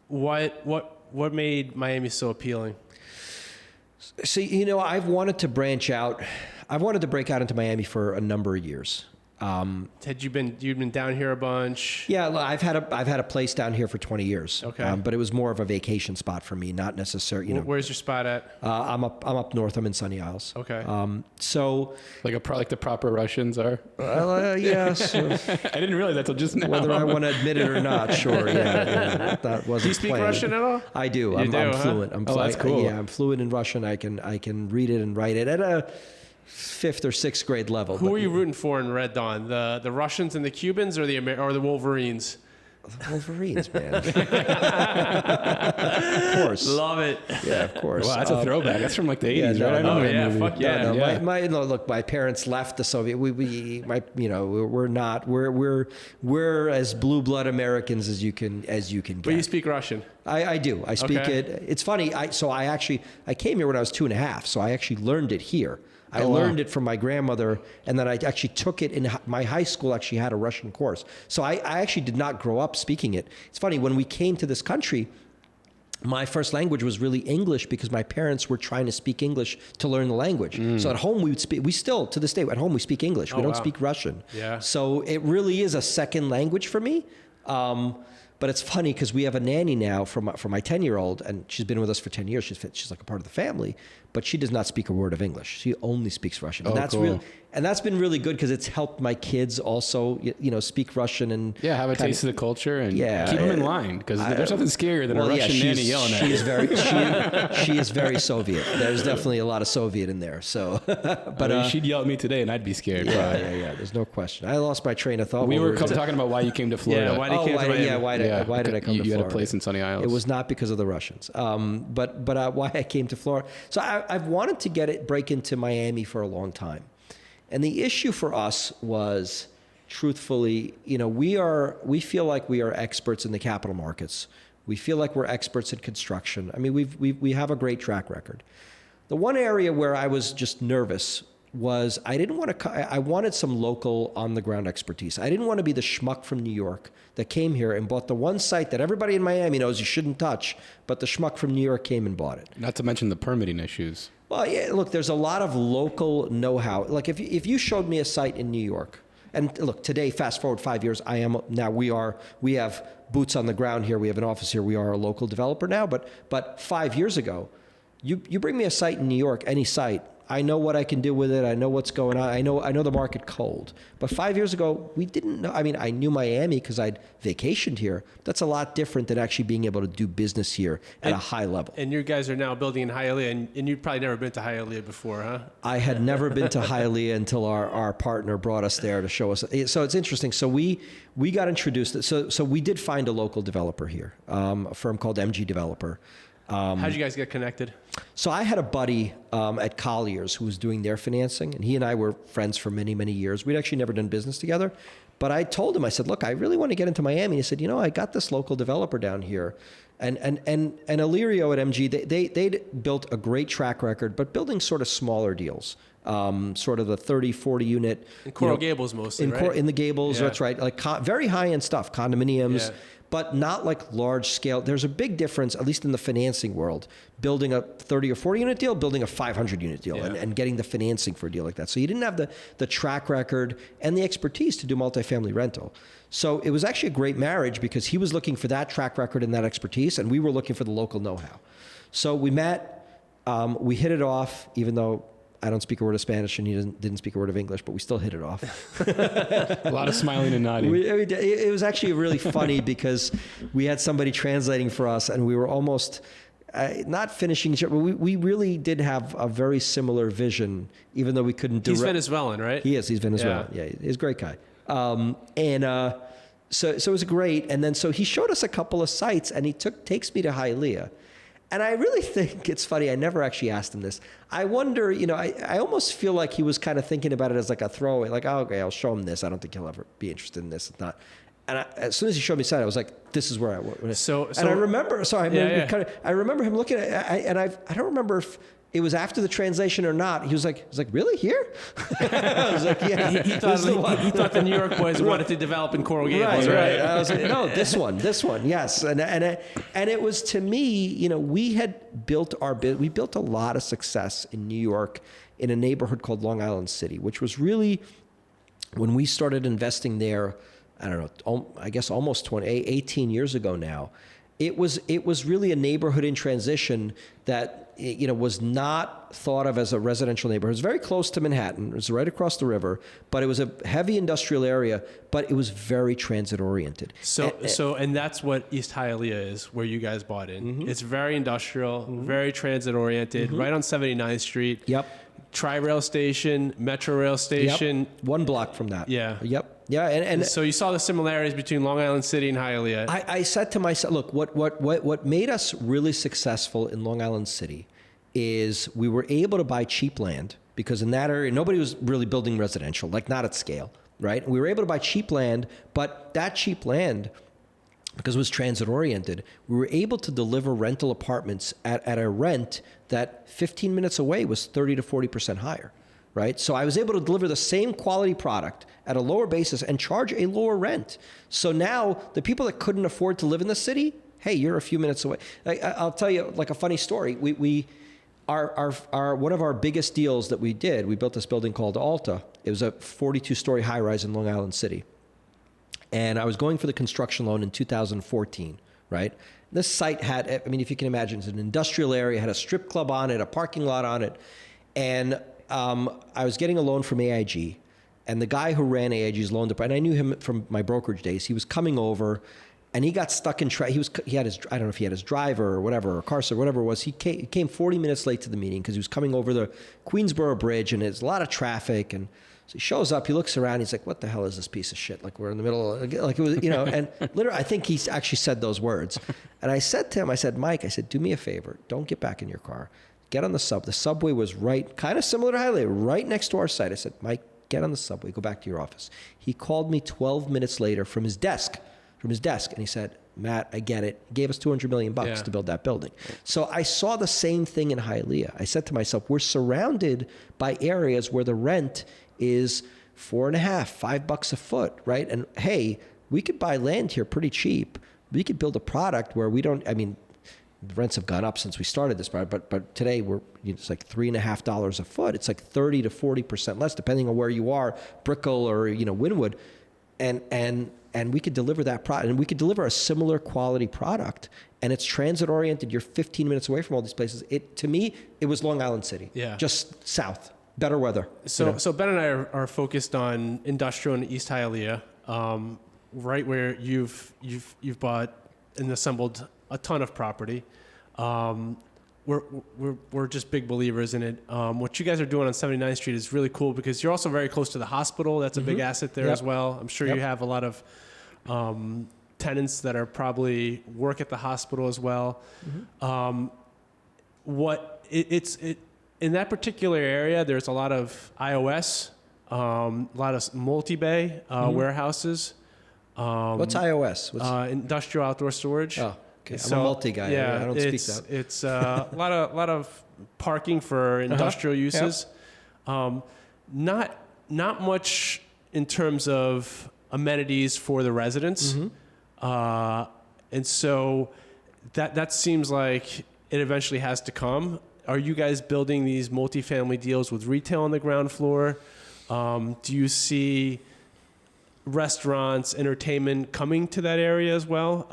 What made Miami so appealing? So, you know, I've wanted to branch out. I've wanted to break out into Miami for a number of years. You've been down here a bunch? Yeah, I've had a place down here for 20 years. Okay. But it was more of a vacation spot for me, not necessarily, Where's your spot at? I'm up north. I'm in Sunny Isles. Okay. So like the proper Russians are. Yes. I didn't realize that till just now. Whether I want to admit it or not, sure. Yeah, that wasn't. Do you speak planned. Russian at all? I do. You I'm do, fluent. huh? That's cool. Yeah, I'm fluent in Russian. I can read it and write it at a 5th or 6th grade level. Who are you rooting for in Red Dawn? The Russians and the Cubans, or the Wolverines? The Wolverines, man. Of course. Love it. Yeah, of course. Wow, that's a throwback. That's from like the 80s, right? I know that movie. Fuck yeah. Look, my parents left the Soviet. We're as blue blood Americans as you can get. But you speak Russian. I do. I speak it. It's funny. I came here when I was 2.5, so I actually learned it here. I learned it from my grandmother, and then I actually took it in my high school. Actually had a Russian course, so I actually did not grow up speaking it. It's funny, when we came to this country, my first language was really English because my parents were trying to speak English to learn the language. So at home we still to this day at home we speak English. We don't speak Russian. Yeah. So it really is a second language for me. But it's funny because we have a nanny now for my 10-year-old, and she's been with us for 10 years. She's like a part of the family, but she does not speak a word of English. She only speaks Russian. And that's cool. And that's been really good because it's helped my kids also, speak Russian and have a taste of the culture and Yeah, keep them in line, because there's nothing scarier than a Russian nanny yelling at you. She is very Soviet. There's definitely a lot of Soviet in there. So, but she'd yell at me today and I'd be scared. Yeah. There's no question. I lost my train of thought. We were talking about why you came to Florida. Yeah, why did you come to Miami? Why did I come to Florida? You had a place in Sunny Isles. It was not because of the Russians. But why I came to Florida. So I've wanted to break into Miami for a long time. And the issue for us was, truthfully, we feel like we are experts in the capital markets. We feel like we're experts in construction. I mean, we have a great track record. The one area where I was just nervous was I wanted some local on-the-ground expertise. I didn't want to be the schmuck from New York that came here and bought the one site that everybody in Miami knows you shouldn't touch, but the schmuck from New York came and bought it. Not to mention the permitting issues. Well, yeah, look, there's a lot of local know-how. Like if you showed me a site in New York, and look, today, fast forward 5 years, we have boots on the ground here. We have an office here. We are a local developer now. But 5 years ago, you bring me a site in New York, any site, I know what I can do with it. I know what's going on. I know the market cold. But 5 years ago, we didn't know. I mean, I knew Miami because I'd vacationed here. That's a lot different than actually being able to do business here at a high level. And you guys are now building in Hialeah, and you'd probably never been to Hialeah before, huh? I had never been to Hialeah until our partner brought us there to show us. So it's interesting. So we got introduced. So we did find a local developer here, a firm called MG Developer. How'd you guys get connected? So I had a buddy at Collier's who was doing their financing, and he and I were friends for many, many years. We'd actually never done business together, but I told him, I said, look, I really want to get into Miami. He said, I got this local developer down here. And Illyrio at MG, they'd built a great track record, but building sort of smaller deals, sort of the 30, 40 unit. In Coral Gables mostly, right? In the Gables, that's right. Like very high-end stuff, condominiums. Yeah. But not like large scale. There's a big difference, at least in the financing world, building a 30 or 40 unit deal, building a 500 unit deal, and getting the financing for a deal like that. So you didn't have the track record and the expertise to do multifamily rental. So it was actually a great marriage because he was looking for that track record and that expertise, and we were looking for the local know-how. So we met, we hit it off, even though I don't speak a word of Spanish and he didn't speak a word of English, but we still hit it off. A lot of smiling and nodding. It was actually really funny because we had somebody translating for us, and we were almost not finishing each other, but we really did have a very similar vision, even though we couldn't do. He's Venezuelan, right? He is. He's Venezuelan. Yeah, he's a great guy. So it was great. And then so he showed us a couple of sites, and he takes me to Hialeah. And I really think it's funny. I never actually asked him this. I wonder, I almost feel like he was kind of thinking about it as like a throwaway, like, oh, okay, I'll show him this. I don't think he'll ever be interested in this. It's not. And as soon as he showed me side, I was like, this is where I want. And I remember, I remember him looking at it, and I don't remember if it was after the translation or not. He was like, really, here? I was like, yeah. He thought the New York boys wanted to develop in Coral Gables, right? I was like, no, this one, yes. And it was, to me, we had built we built a lot of success in New York in a neighborhood called Long Island City, which was really, when we started investing there, I don't know, I guess almost 18 years ago now, it was really a neighborhood in transition that, was not thought of as a residential neighborhood. It was very close to Manhattan. It was right across the river, but it was a heavy industrial area, but it was very transit oriented. And that's what East Hialeah is, where you guys bought in. Mm-hmm. It's very industrial, very transit oriented, right on 79th Street. Yep. Tri-rail station, Metro rail station. Yep. 1 block from that. Yeah. Yep. Yeah. And so you saw the similarities between Long Island City and Hialeah. I said to myself, look, what made us really successful in Long Island City is we were able to buy cheap land, because in that area, nobody was really building residential, like not at scale, right? We were able to buy cheap land, but that cheap land, because it was transit oriented, we were able to deliver rental apartments at a rent that 15 minutes away was 30 to 40% higher, right? So I was able to deliver the same quality product at a lower basis and charge a lower rent. So now the people that couldn't afford to live in the city, hey, you're a few minutes away. I'll tell you like a funny story. Our one of our biggest deals that we did, we built this building called Alta. It was a 42-story high-rise in Long Island City. And I was going for the construction loan in 2014, right? This site had, if you can imagine, it's an industrial area, had a strip club on it, a parking lot on it. And I was getting a loan from AIG. And the guy who ran AIG's loan department, I knew him from my brokerage days. He was coming over, and he got stuck in he had his, I don't know if he had his driver or whatever, or car service, whatever it was. He came 40 minutes late to the meeting because he was coming over the Queensboro Bridge, and there's a lot of traffic. And so he shows up, he looks around, he's like, what the hell is this piece of shit? Like, we're in the middle of, like, it was, and literally, I think he actually said those words. And I said to him, Mike, do me a favor. Don't get back in your car. Get on the sub. The subway was right, kind of similar to Hialeah, right next to our site. I said, Mike, get on the subway, go back to your office. He called me 12 minutes later from his desk, and he said, Matt, I get it. He gave us $200 million to build that building. So I saw the same thing in Hialeah. I said to myself, we're surrounded by areas where the rent is $4.5, $5 a foot, right? And hey, we could buy land here pretty cheap. We could build a product where we don't, the rents have gone up since we started this product, but today it's like $3.50 a foot. It's like 30 to 40% less, depending on where you are, Brickell or Wynwood, and we could deliver that product, and we could deliver a similar quality product, and it's transit oriented. You're 15 minutes away from all these places. To me, it was Long Island City, just south, better weather. So Ben and I are focused on industrial in East Hialeah, right where you've bought and assembled a ton of property. We're just big believers in it. What you guys are doing on 79th Street is really cool because you're also very close to the hospital. That's a big asset there as well. I'm sure you have a lot of tenants that are probably work at the hospital as well. In that particular area, there's a lot of IOS, a lot of multi-bay warehouses. What's IOS? Industrial outdoor storage. Oh. Okay. I'm a multi guy. I don't speak that. It's a lot of parking for industrial uses. Not much in terms of amenities for the residents. And so that seems like it eventually has to come. Are you guys building these multifamily deals with retail on the ground floor? Do you see restaurants, entertainment coming to that area as well?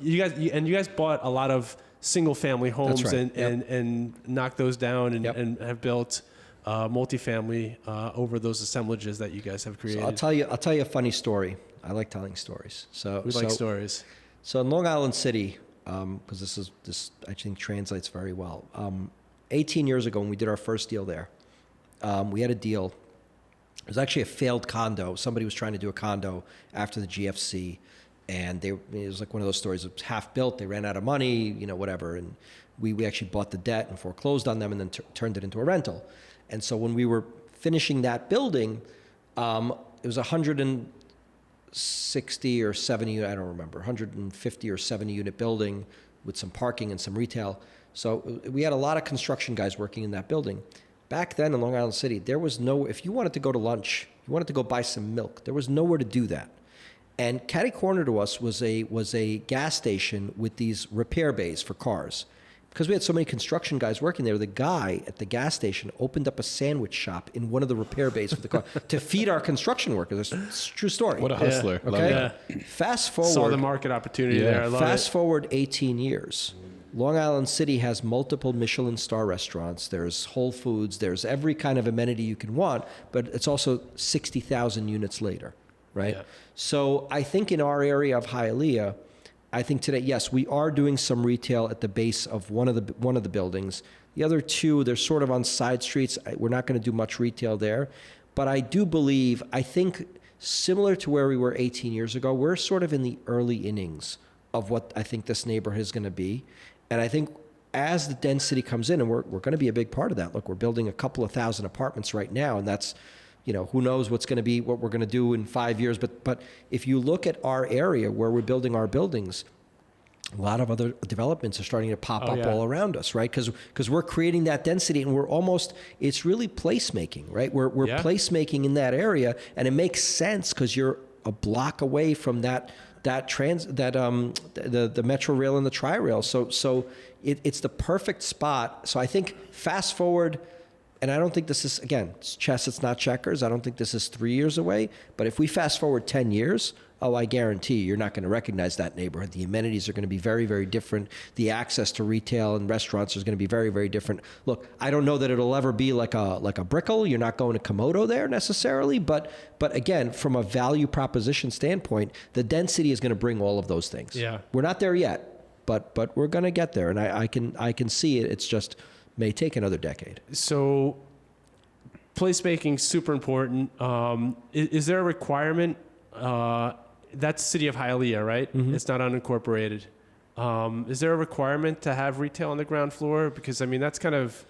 You guys bought a lot of single family homes. That's right. and knocked those down and have built multifamily over those assemblages that you guys have created. So I'll tell you a funny story. I like telling stories. We like stories. So in Long Island City, because this I think translates very well. 18 years ago when we did our first deal there, we had a deal. It was actually a failed condo. Somebody was trying to do a condo after the GFC, and it was like one of those stories. It was half built. They ran out of money, whatever. And we actually bought the debt and foreclosed on them and then turned it into a rental. And so when we were finishing that building, it was a 100 and 60 or 70, I don't remember, 150 or 70 unit building with some parking and some retail. So we had a lot of construction guys working in that building. Back then in Long Island City, there was no, if you wanted to go to lunch, you wanted to go buy some milk, there was nowhere to do that. And catty corner to us was a gas station with these repair bays for cars. Because we had so many construction guys working there, the guy at the gas station opened up a sandwich shop in one of the repair bays for the car to feed our construction workers. It's a true story. What a hustler. Yeah. Okay. Yeah. Fast forward. Saw the market opportunity there. I love Fast it. forward 18 years. Long Island City has multiple Michelin star restaurants. There's Whole Foods. There's every kind of amenity you can want, but it's also 60,000 units later, right? Yeah. So I think in our area of Hialeah, I think today, yes, we are doing some retail at the base of one of the buildings. The other two, they're sort of on side streets. We're not going to do much retail there. But I do believe, I think similar to where we were 18 years ago, we're sort of in the early innings of what I think this neighborhood is going to be. And I think as the density comes in, and we're going to be a big part of that. Look, we're building a couple of thousand apartments right now, and that's, who knows what's going to be, what we're going to do in 5 years. But if you look at our area where we're building our buildings, a lot of other developments are starting to pop up all around us, right? Because we're creating that density, and we're almost, it's really placemaking, right? We're placemaking in that area, and it makes sense because you're a block away from the Metro Rail and the Tri-Rail. So it's the perfect spot. So I think fast forward, and I don't think this is, again, it's chess, it's not checkers. I don't think this is 3 years away. But if we fast forward 10 years, I guarantee you're not going to recognize that neighborhood. The amenities are going to be very, very different. The access to retail and restaurants is going to be very, very different. Look, I don't know that it'll ever be like a Brickell. You're not going to Komodo there necessarily. But again, from a value proposition standpoint, the density is going to bring all of those things. Yeah. We're not there yet, but we're going to get there. And I can see it. It's just may take another decade. So placemaking, super important. Is there a requirement? That's City of Hialeah, right? Mm-hmm. It's not unincorporated. Is there a requirement to have retail on the ground floor? Because, I mean, that's kind of,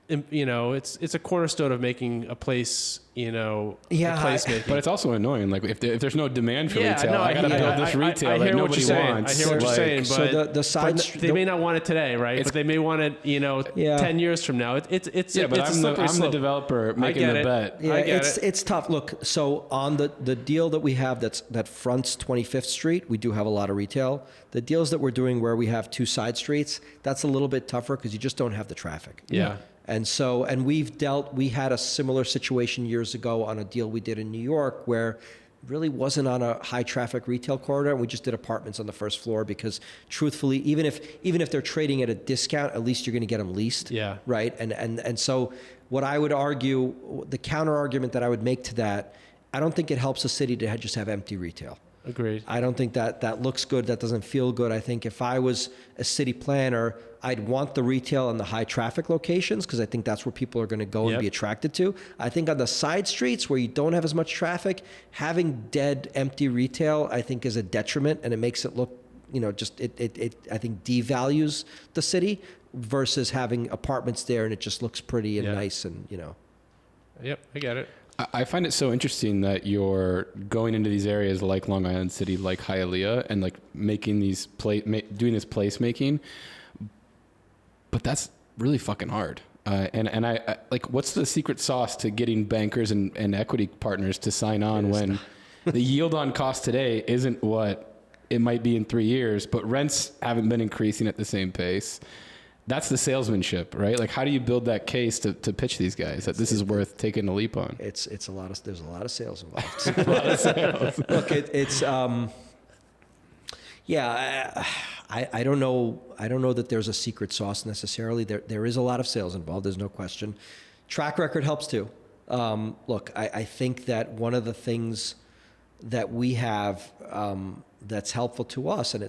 it's a cornerstone of making a place, a placemaking. But it's also annoying. Like, if there's no demand for retail, I got to build this retail that nobody wants. I hear what you're saying, but, so the side they may not want it today, right? But they may want it, 10 years from now. It's I'm the developer making the bet. Yeah, it's tough. Look, so on the deal that we have that fronts 25th Street, we do have a lot of retail. The deals that we're doing where we have two side streets, that's a little bit tougher because you just don't have the traffic. Yeah. And we had a similar situation years ago on a deal we did in New York where it really wasn't on a high traffic retail corridor, and we just did apartments on the first floor because truthfully, even if they're trading at a discount, at least you're going to get them leased. Yeah. Right. And so what I would argue, the counter argument that I would make to that, I don't think it helps a city to just have empty retail. Agreed. I don't think that looks good. That doesn't feel good. I think if I was a city planner, I'd want the retail in the high traffic locations because I think that's where people are going to go and be attracted to. I think on the side streets where you don't have as much traffic, having dead, empty retail, I think is a detriment, and it makes it look, it I think devalues the city versus having apartments there and it just looks pretty and nice and, Yep, I get it. I find it so interesting that you're going into these areas like Long Island City, like Hialeah, and like making these doing this placemaking. But that's really fucking hard. And I like, what's the secret sauce to getting bankers and equity partners to sign on when the yield on cost today isn't what it might be in 3 years, but rents haven't been increasing at the same pace? That's the salesmanship, right? Like, how do you build that case to pitch these guys that this is worth taking a leap on? There's a lot of sales involved. A lot of sales. Look, I don't know that there's a secret sauce necessarily. There is a lot of sales involved. There's no question. Track record helps too. Look, I think that one of the things that we have that's helpful to us, and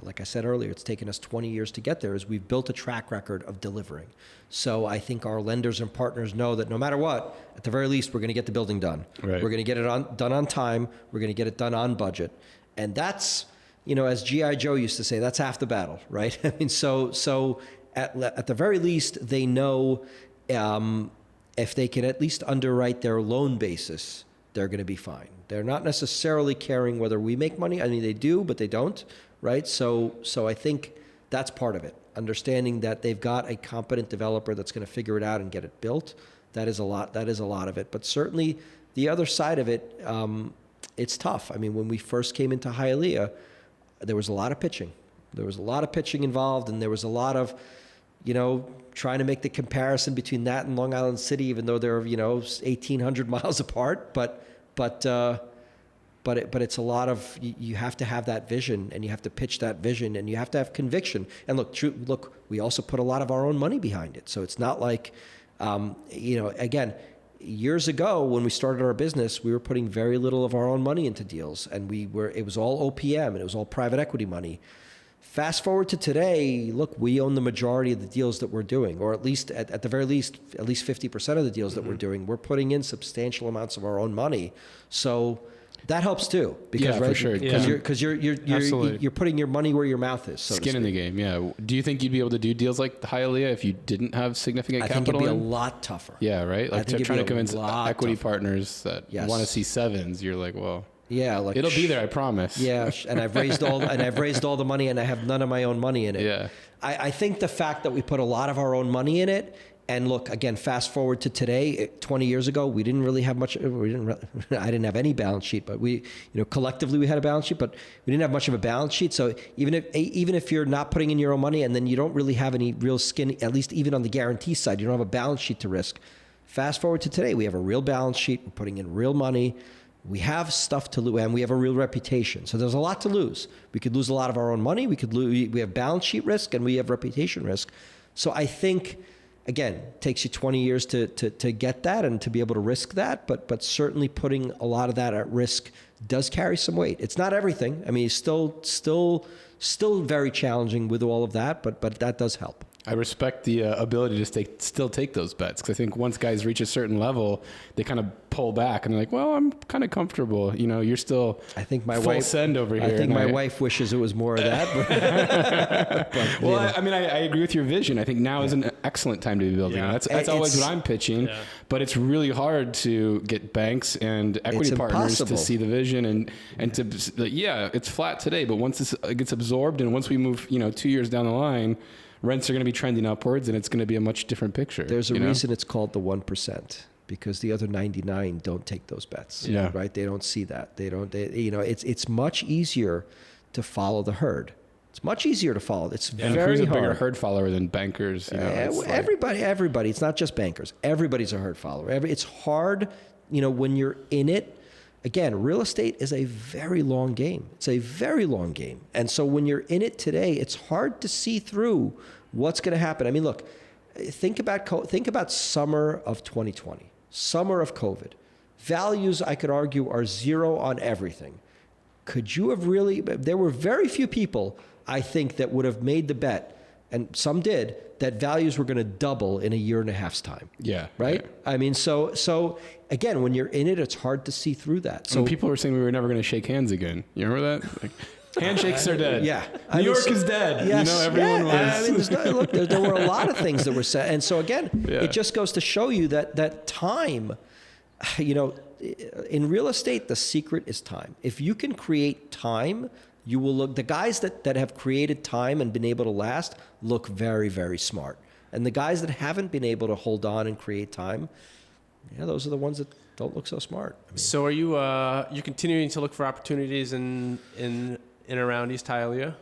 like I said earlier, it's taken us 20 years to get there, is we've built a track record of delivering. So I think our lenders and partners know that no matter what, at the very least, we're going to get the building done. Right. We're going to get it done on time. We're going to get it done on budget. And that's, as G.I. Joe used to say, that's half the battle, right? I mean, so at the very least, they know if they can at least underwrite their loan basis, they're going to be fine. They're not necessarily caring whether we make money. I mean, they do, but they don't, right? So I think that's part of it. Understanding that they've got a competent developer that's going to figure it out and get it built. That is a lot of it. But certainly the other side of it, it's tough. I mean, when we first came into Hialeah, there was a lot of pitching. There was a lot of pitching involved, and there was a lot of, trying to make the comparison between that and Long Island City, even though they're, 1,800 miles apart. But it's a lot of, you have to have that vision, and you have to pitch that vision, and you have to have conviction. And look, we also put a lot of our own money behind it. So it's not like, again, years ago when we started our business, we were putting very little of our own money into deals, and it was all OPM and it was all private equity money. Fast forward to today, look, we own the majority of the deals that we're doing, or at least at the very least, at least 50% of the deals that we're doing. We're putting in substantial amounts of our own money. So that helps too, because for sure. Because you're putting your money where your mouth is. So skin in the game. Yeah. Do you think you'd be able to do deals like Hialeah if you didn't have significant capital? I think it'd be a lot tougher. Yeah. Right. Like trying to convince equity partners that want to see sevens. You're like, well. Yeah, like it'll be there, I promise. Yeah, and I've raised all the money, and I have none of my own money in it. Yeah. I think the fact that we put a lot of our own money in it, and look, again, fast forward to today, 20 years ago, we didn't really have much. I didn't have any balance sheet, but we, collectively we had a balance sheet, but we didn't have much of a balance sheet. So even if you're not putting in your own money, and then you don't really have any real skin, at least even on the guarantee side, you don't have a balance sheet to risk. Fast forward to today, we have a real balance sheet. We're putting in real money. We have stuff to lose, and we have a real reputation. So there's a lot to lose. We could lose a lot of our own money. We have balance sheet risk, and we have reputation risk. So I think, again, it takes you 20 years to get that and to be able to risk that. But certainly putting a lot of that at risk does carry some weight. It's not everything. I mean, it's still very challenging with all of that, but that does help. I respect the ability to still take those bets, because I think once guys reach a certain level, they kind of pull back and they're like, well, I'm kind of comfortable. You're still I think my full wife, send over here. I think my wife wishes it was more of that. But, well, I agree with your vision. I think now is an excellent time to be building. Yeah. That's always what I'm pitching. Yeah. But it's really hard to get banks and equity partners to see the vision and to, it's flat today, but once this gets absorbed and once we move, 2 years down the line, rents are going to be trending upwards, and it's going to be a much different picture. There's a reason it's called the 1%, because the other 99 don't take those bets. Yeah. Right? They don't see that. It's much easier to follow the herd. It's much easier to follow. It's very hard. Who's a bigger herd follower than bankers? Everybody. It's not just bankers. Everybody's a herd follower. It's hard, when you're in it. Again, real estate is a very long game. It's a very long game. And so when you're in it today, it's hard to see through what's going to happen. I mean, look, think about summer of 2020, summer of COVID. Values, I could argue, are zero on everything. Could you have there were very few people, I think, that would have made the bet, and some did, that values were going to double in a year and a half's time. Yeah. Right? Yeah. I mean, so again, when you're in it, it's hard to see through that. So people were saying we were never going to shake hands again. You remember that? Like, handshakes are dead. Yeah. New York is dead. Yes, everyone was. I mean, there were a lot of things that were said. And so again, it just goes to show you that time, in real estate, the secret is time. If you can create time, you will look, the guys that have created time and been able to last look very, very smart. And the guys that haven't been able to hold on and create time, those are the ones that don't look so smart. I mean, so are you continuing to look for opportunities in around East Hialeah?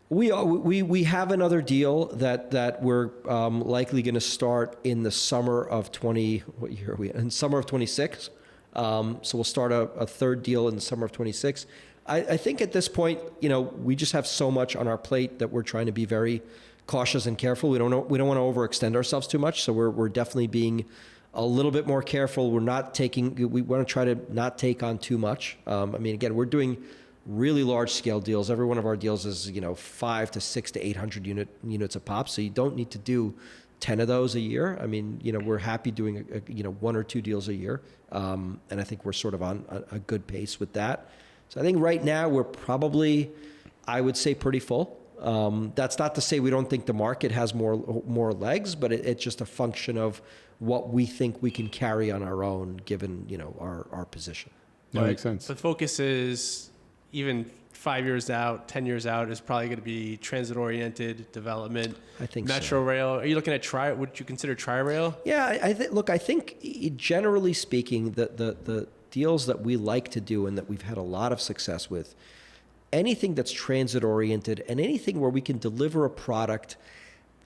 We have another deal that we're likely going to start in the summer of what year are we in? Summer of 26. So we'll start a third deal in the summer of 26. I think at this point, we just have so much on our plate that we're trying to be very cautious and careful. We don't want to overextend ourselves too much. So we're definitely being a little bit more careful. We want to try to not take on too much. Again, we're doing really large scale deals. Every one of our deals is, 5 to 6 to 800 units a pop. So you don't need to do 10 of those a year. I mean, we're happy doing, 1 or 2 deals a year. And I think we're sort of on a good pace with that. So I think right now we're probably, I would say, pretty full. That's not to say we don't think the market has more legs, but it's just a function of what we think we can carry on our own, given our position. That makes sense. The focus is even 5 years out, 10 years out is probably going to be transit-oriented development. I think Metro rail. Are you looking at would you consider tri-rail? Yeah, I think generally speaking, the deals that we like to do and that we've had a lot of success with, anything that's transit-oriented and anything where we can deliver a product,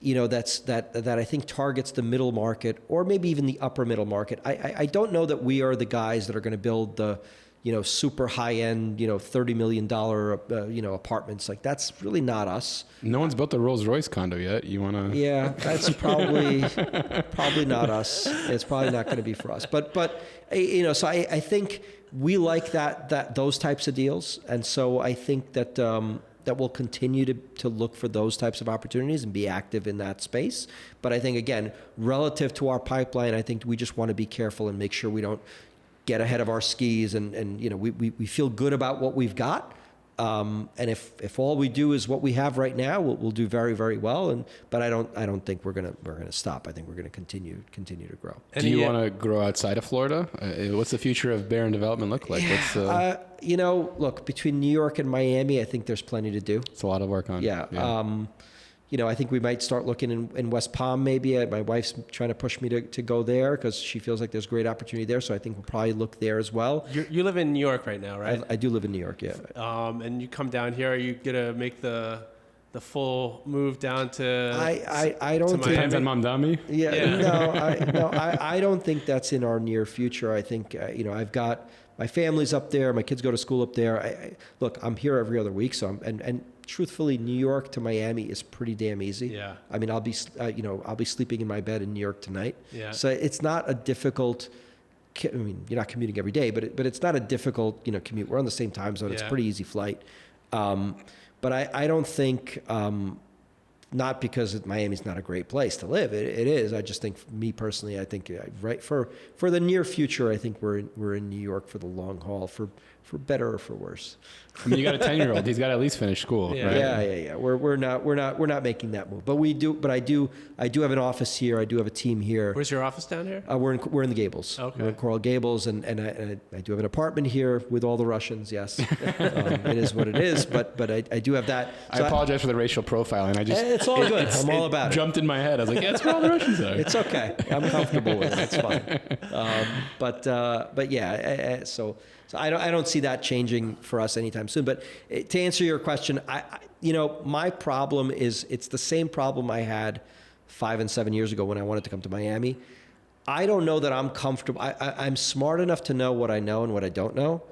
that I think targets the middle market or maybe even the upper middle market. I don't know that we are the guys that are going to build the super high-end, $30 million, apartments. Like, that's really not us. No one's built a Rolls Royce condo yet. You want to? Yeah, that's probably not us. It's probably not going to be for us. But so I think we like those types of deals. And so I think that we'll continue to look for those types of opportunities and be active in that space. But I think, again, relative to our pipeline, I think we just want to be careful and make sure we don't get ahead of our skis, and we feel good about what we've got, and if all we do is what we have right now, we'll do very, very well. But I don't think we're gonna stop. I think we're gonna continue to grow. Do you want to grow outside of Florida? What's the future of Barron Development look like? Look, between New York and Miami, I think there's plenty to do. It's a lot of work on. Yeah. I think we might start looking in West Palm maybe. My wife's trying to push me to go there because she feels like there's great opportunity there. So I think we'll probably look there as well. You live in New York right now, right? I do live in New York, yeah. And you come down here. Are you gonna make the full move down to? I don't think. Depends on Mamdani. Yeah. I don't think that's in our near future. I think I've got my family's up there. My kids go to school up there. Look, I'm here every other week, so and truthfully, New York to Miami is pretty damn easy. Yeah. I mean, I'll be sleeping in my bed in New York tonight. Yeah. So it's not a difficult. I mean, you're not commuting every day, but it's not a difficult commute. We're on the same time zone. Yeah. It's a pretty easy flight. But I don't think. Not because Miami's not a great place to live. It is. I just think, me personally, I think right for the near future, I think we're in New York for the long haul, for better or for worse. I mean, you got a 10-year-old. He's got to at least finish school. Yeah. Right? Yeah. We're not making that move. But we do. But I do have an office here. I do have a team here. Where's your office down here? We're in the Gables. Okay. We're in Coral Gables, and I do have an apartment here with all the Russians. Yes, it is what it is. But I do have that. So I apologize for the racial profiling. It's all good. I'm all about it. Jumped in my head. I was like, yeah, that's where all the Russians are. It's okay. I'm comfortable with it. It's fine. But yeah. So I don't see that changing for us anytime soon. But to answer your question, my problem is it's the same problem I had 5 and 7 years ago when I wanted to come to Miami. I don't know that I'm comfortable. I'm smart enough to know what I know and what I don't know.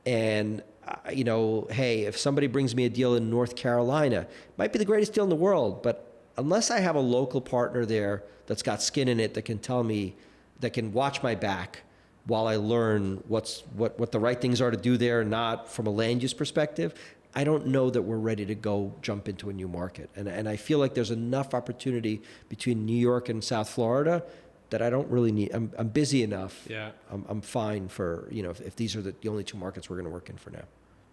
And, hey, if somebody brings me a deal in North Carolina, it might be the greatest deal in the world. But unless I have a local partner there that's got skin in it that can tell me, that can watch my back while I learn what the right things are to do there, not from a land use perspective, I don't know that we're ready to go jump into a new market. And I feel like there's enough opportunity between New York and South Florida that I don't really need. I'm busy enough. Yeah. I'm fine for, if these are the only two markets we're going to work in for now.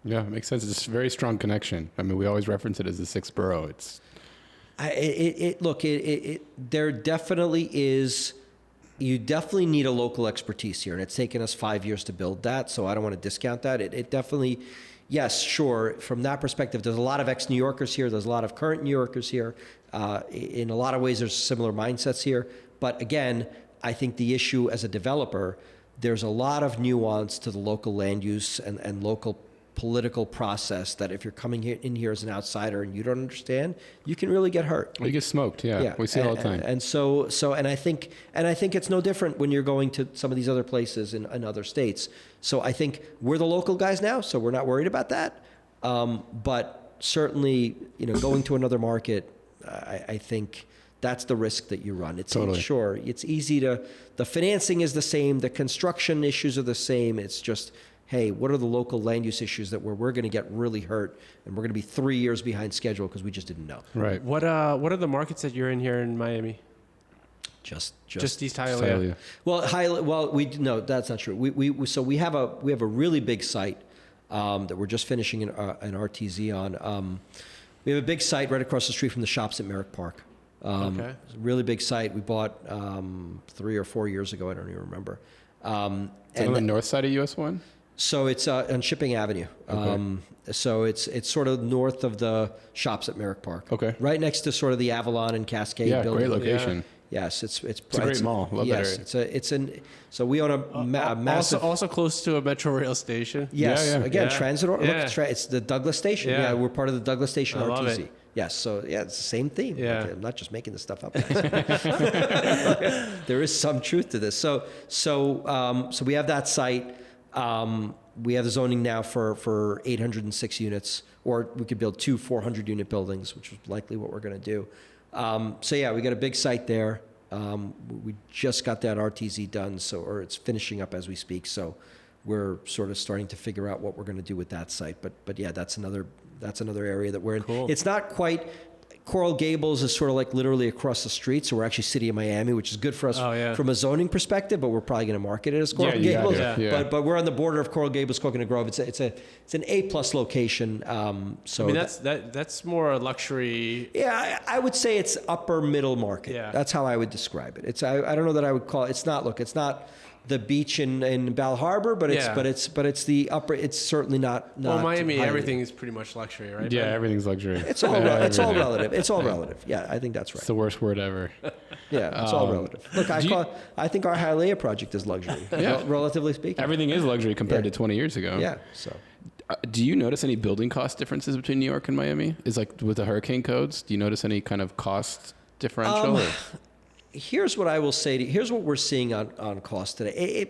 Yeah, it makes sense. It's a very strong connection. I mean, we always reference it as the sixth borough. There definitely is. You definitely need a local expertise here, and it's taken us 5 years to build that, so I don't want to discount that. It definitely, yes, sure, from that perspective, there's a lot of ex-New Yorkers here, there's a lot of current New Yorkers here. In a lot of ways, there's similar mindsets here. But again, I think the issue as a developer, there's a lot of nuance to the local land use and local political process that if you're coming in here as an outsider and you don't understand, you can really get hurt. You get smoked, yeah. We see it all the time. And I think it's no different when you're going to some of these other places in other states. So I think we're the local guys now, so we're not worried about that. But certainly, going to another market, I think that's the risk that you run. It's totally. Sure, it's easy the financing is the same, the construction issues are the same. It's just, hey, what are the local land use issues that we're going to get really hurt, and we're going to be 3 years behind schedule because we just didn't know. Right. What are the markets that you're in here in Miami? Just East Hialeah. No, that's not true. We have a really big site that we're just finishing an RTZ on. We have a big site right across the street from the shops at Merrick Park. Okay. It's a really big site. We bought 3 or 4 years ago. I don't even remember. Is it on the north side of US 1? So it's on Shipping Avenue. Okay. So it's sort of north of the shops at Merrick Park. Okay. Right next to sort of the Avalon and Cascade Yeah, building. great location. Yes, it's a great mall. Love that area. So we own a massive. Also close to a metro rail station. Yes, Yeah, yeah. again, Yeah. transit. Look, Yeah. it's the Douglas Station. Yeah. Yeah, we're part of the Douglas Station I love RTC. it. Yes, so yeah, it's the same theme. Yeah. Okay, I'm not just making this stuff up, guys. There is some truth to this. So we have that site. We have the zoning now for 806 units, or we could build 2 400-unit buildings, which is likely what we're going to do. So yeah, we got a big site there. We just got that RTZ done, or it's finishing up as we speak. So we're sort of starting to figure out what we're going to do with that site. But yeah, that's another area that we're in. Cool. It's not quite. Coral Gables is sort of like literally across the street, so we're actually City of Miami, which is good for us from a zoning perspective. But we're probably going to market it as Coral Gables. Yeah. But we're on the border of Coral Gables, Coconut Grove. It's an A+ location. So I mean, that's more a luxury. yeah, I would say it's upper middle market. Yeah. That's how I would describe it. I don't know that I would call it. It's not the beach in Bal Harbor, but it's the upper. It's certainly not. Well, Miami, highly. everything is pretty much luxury, right? Yeah, Ben? everything's luxury. It's all it's all relative. It's all relative. Yeah, I think that's right. It's the worst word ever. Yeah, it's all relative. Look, I think our Hialeah project is luxury, relatively speaking. Everything is luxury compared to 20 years ago. Yeah. So Do you notice any building cost differences between New York and Miami? Is like with the hurricane codes, do you notice any kind of cost differential? Or? here's what I will say to you. Here's what we're seeing on cost today.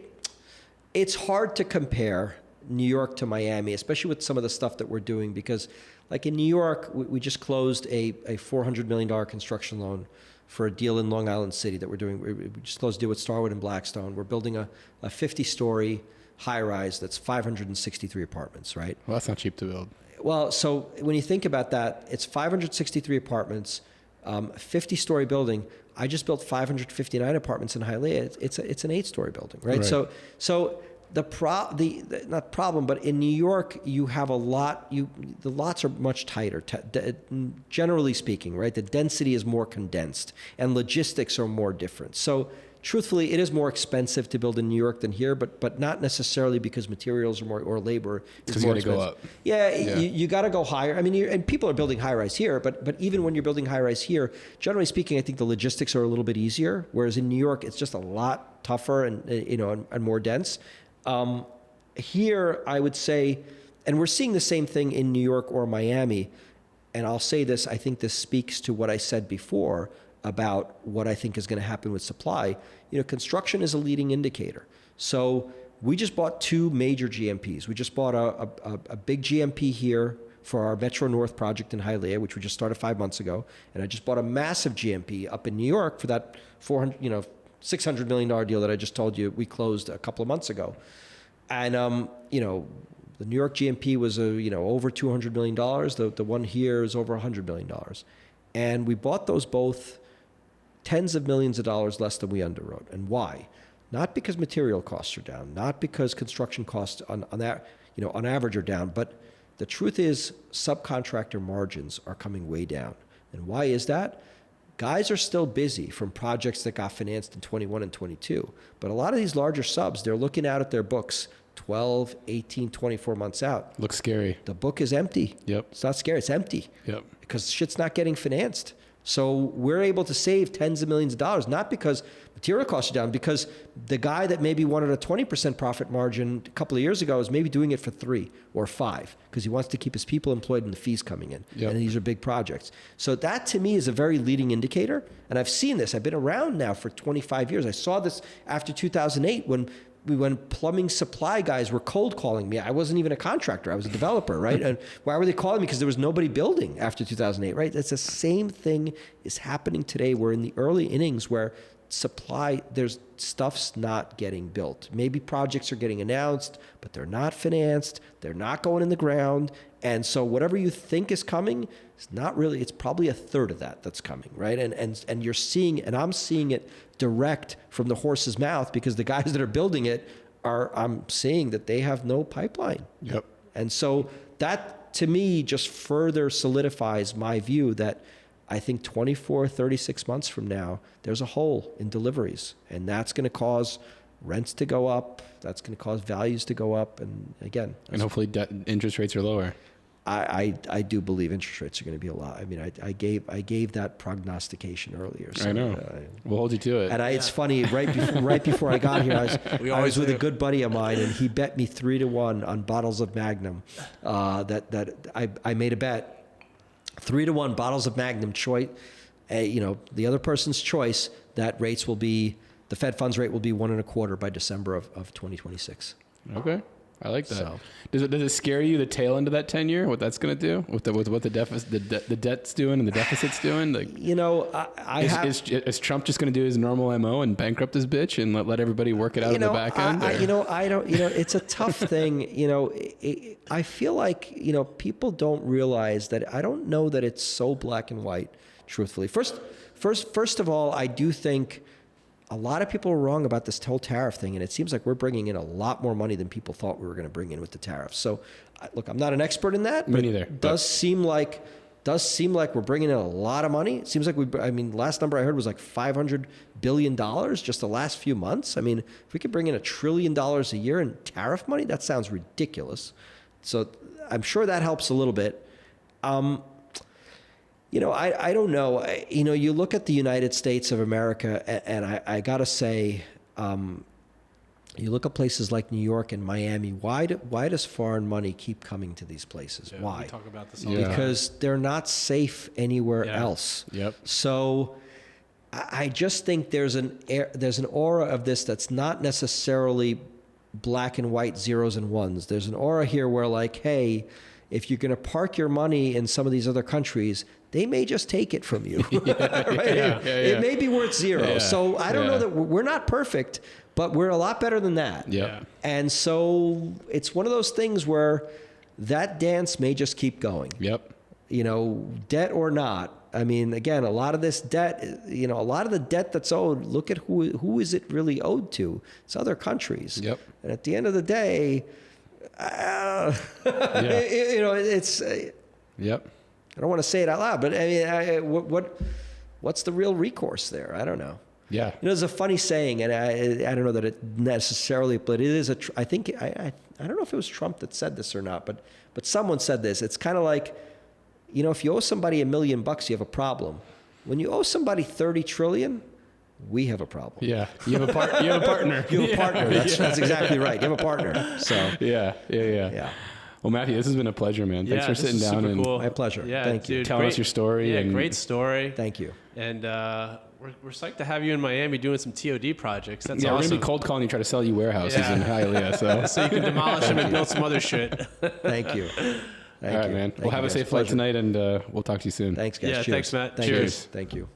It's hard to compare New York to Miami, especially with some of the stuff that we're doing, because like in New York, we just closed a $400 million construction loan for a deal in Long Island City that we're doing. We just closed a deal with Starwood and Blackstone. We're building a 50-story high-rise that's 563 apartments, right? Well, that's not cheap to build. Well, so when you think about that, it's 563 apartments, 50-story building. I just built 559 apartments in Hialeah. It's an 8-story building, right? So not problem, but in New York you have a lot. The lots are much tighter, generally speaking, right? The density is more condensed, and logistics are more different. So truthfully, it is more expensive to build in New York than here, but not necessarily because materials are more or labor is more expensive. Go up. Yeah, you got to go higher. I mean, and people are building high rise here, but even when you're building high rise here, generally speaking, I think the logistics are a little bit easier. Whereas in New York, it's just a lot tougher and more dense. Here, I would say, and we're seeing the same thing in New York or Miami. And I'll say this: I think this speaks to what I said before about what I think is going to happen with supply. Construction is a leading indicator. So we just bought 2 major GMPs. We just bought a big GMP here for our Metro North project in Hialeah, which we just started 5 months ago. And I just bought a massive GMP up in New York for that $600 million deal that I just told you we closed a couple of months ago. And, the New York GMP was over $200 million. The one here is over $100 million. And we bought those both tens of millions of dollars less than we underwrote. And why? Not because material costs are down, not because construction costs on average are down, but the truth is subcontractor margins are coming way down. And why is that? Guys are still busy from projects that got financed in 21 and 22. But a lot of these larger subs, they're looking out at their books 12, 18, 24 months out. Looks scary. The book is empty. Yep. It's not scary, it's empty. Yep. Because shit's not getting financed. So we're able to save tens of millions of dollars, not because material costs are down, because the guy that maybe wanted a 20% profit margin a couple of years ago is maybe doing it for 3 or 5 because he wants to keep his people employed and the fees coming in. Yep. And these are big projects. So that to me is a very leading indicator. And I've seen this. I've been around now for 25 years. I saw this after 2008 when plumbing supply guys were cold calling me. I wasn't even a contractor. I was a developer, right? And why were they calling me? Because there was nobody building after 2008, right? That's the same thing is happening today. We're in the early innings where stuff's not getting built. Maybe projects are getting announced, but they're not financed. They're not going in the ground. And so whatever you think is coming, it's not really, it's probably a third of that's coming, right? And you're seeing, and I'm seeing it direct from the horse's mouth because the guys that are building it I'm seeing that they have no pipeline. Yep. And so that to me just further solidifies my view that I think 24, 36 months from now, there's a hole in deliveries, and that's going to cause rents to go up. That's going to cause values to go up. And again, and hopefully interest rates are lower. I do believe interest rates are going to be a lot. I mean, I gave that prognostication earlier. So, I know. We'll hold you to it. And it's funny, right before I got here, I was with a good buddy of mine, and he bet me 3-1 on bottles of Magnum. That I made a bet, 3-1 bottles of Magnum choice. The other person's choice. That rates will be, the Fed funds rate will be 1.25% by December of 2026. Okay. I like that. So. Does it scare you, the tail end of that 10-year, what that's going to do with what the deficit, the debt's doing and the deficit's doing? Like, is Trump just going to do his normal MO and bankrupt this bitch and let everybody work it out in the back end? I don't. It's a tough thing. I feel like people don't realize that. I don't know that it's so black and white. Truthfully, first of all, I do think a lot of people are wrong about this whole tariff thing, and it seems like we're bringing in a lot more money than people thought we were going to bring in with the tariffs. So, look, I'm not an expert in that. Me neither. It does seem like we're bringing in a lot of money. It seems like last number I heard was like $500 billion just the last few months. I mean, if we could bring in $1 trillion a year in tariff money, that sounds ridiculous. So I'm sure that helps a little bit. I don't know. You look at the United States of America, and I got to say, you look at places like New York and Miami. Why does foreign money keep coming to these places? Yeah, why? We talk about this all the time. Because they're not safe anywhere else. Yep. So I just think there's an aura of this that's not necessarily black and white, zeros and ones. There's an aura here where, like, hey, if you're going to park your money in some of these other countries, they may just take it from you. Right? It may be worth zero. Yeah. So I don't know that we're not perfect, but we're a lot better than that. Yeah. And so it's one of those things where that dance may just keep going. Yep. Debt or not. I mean, again, a lot of this debt, a lot of the debt that's owed, look at who is it really owed to? It's other countries. Yep. And at the end of the day, it's... Yep. I don't want to say it out loud, but I mean, what's the real recourse there? I don't know. Yeah. There's a funny saying, and I don't know that it necessarily, but it is I think I don't know if it was Trump that said this or not, but someone said this. It's kind of like, if you owe somebody $1 million, you have a problem. When you owe somebody 30 trillion, we have a problem. Yeah. You have a partner. You have a partner. That's exactly right. You have a partner. So Yeah. Well, Matthew, this has been a pleasure, man. Thanks for sitting down. Super cool. My pleasure. Yeah, Thank you. dude, Telling us your story. Yeah, great story. Thank you. And we're psyched to have you in Miami doing some TOD projects. That's We're awesome. going to be cold calling you, try to sell you warehouses in Hialeah. So you can demolish them and build some other shit. Thank you. All right, man. We'll have a safe flight tonight, and we'll talk to you soon. Thanks, guys. Yeah, Cheers. thanks, Matt. Thank Cheers. You. Thank you.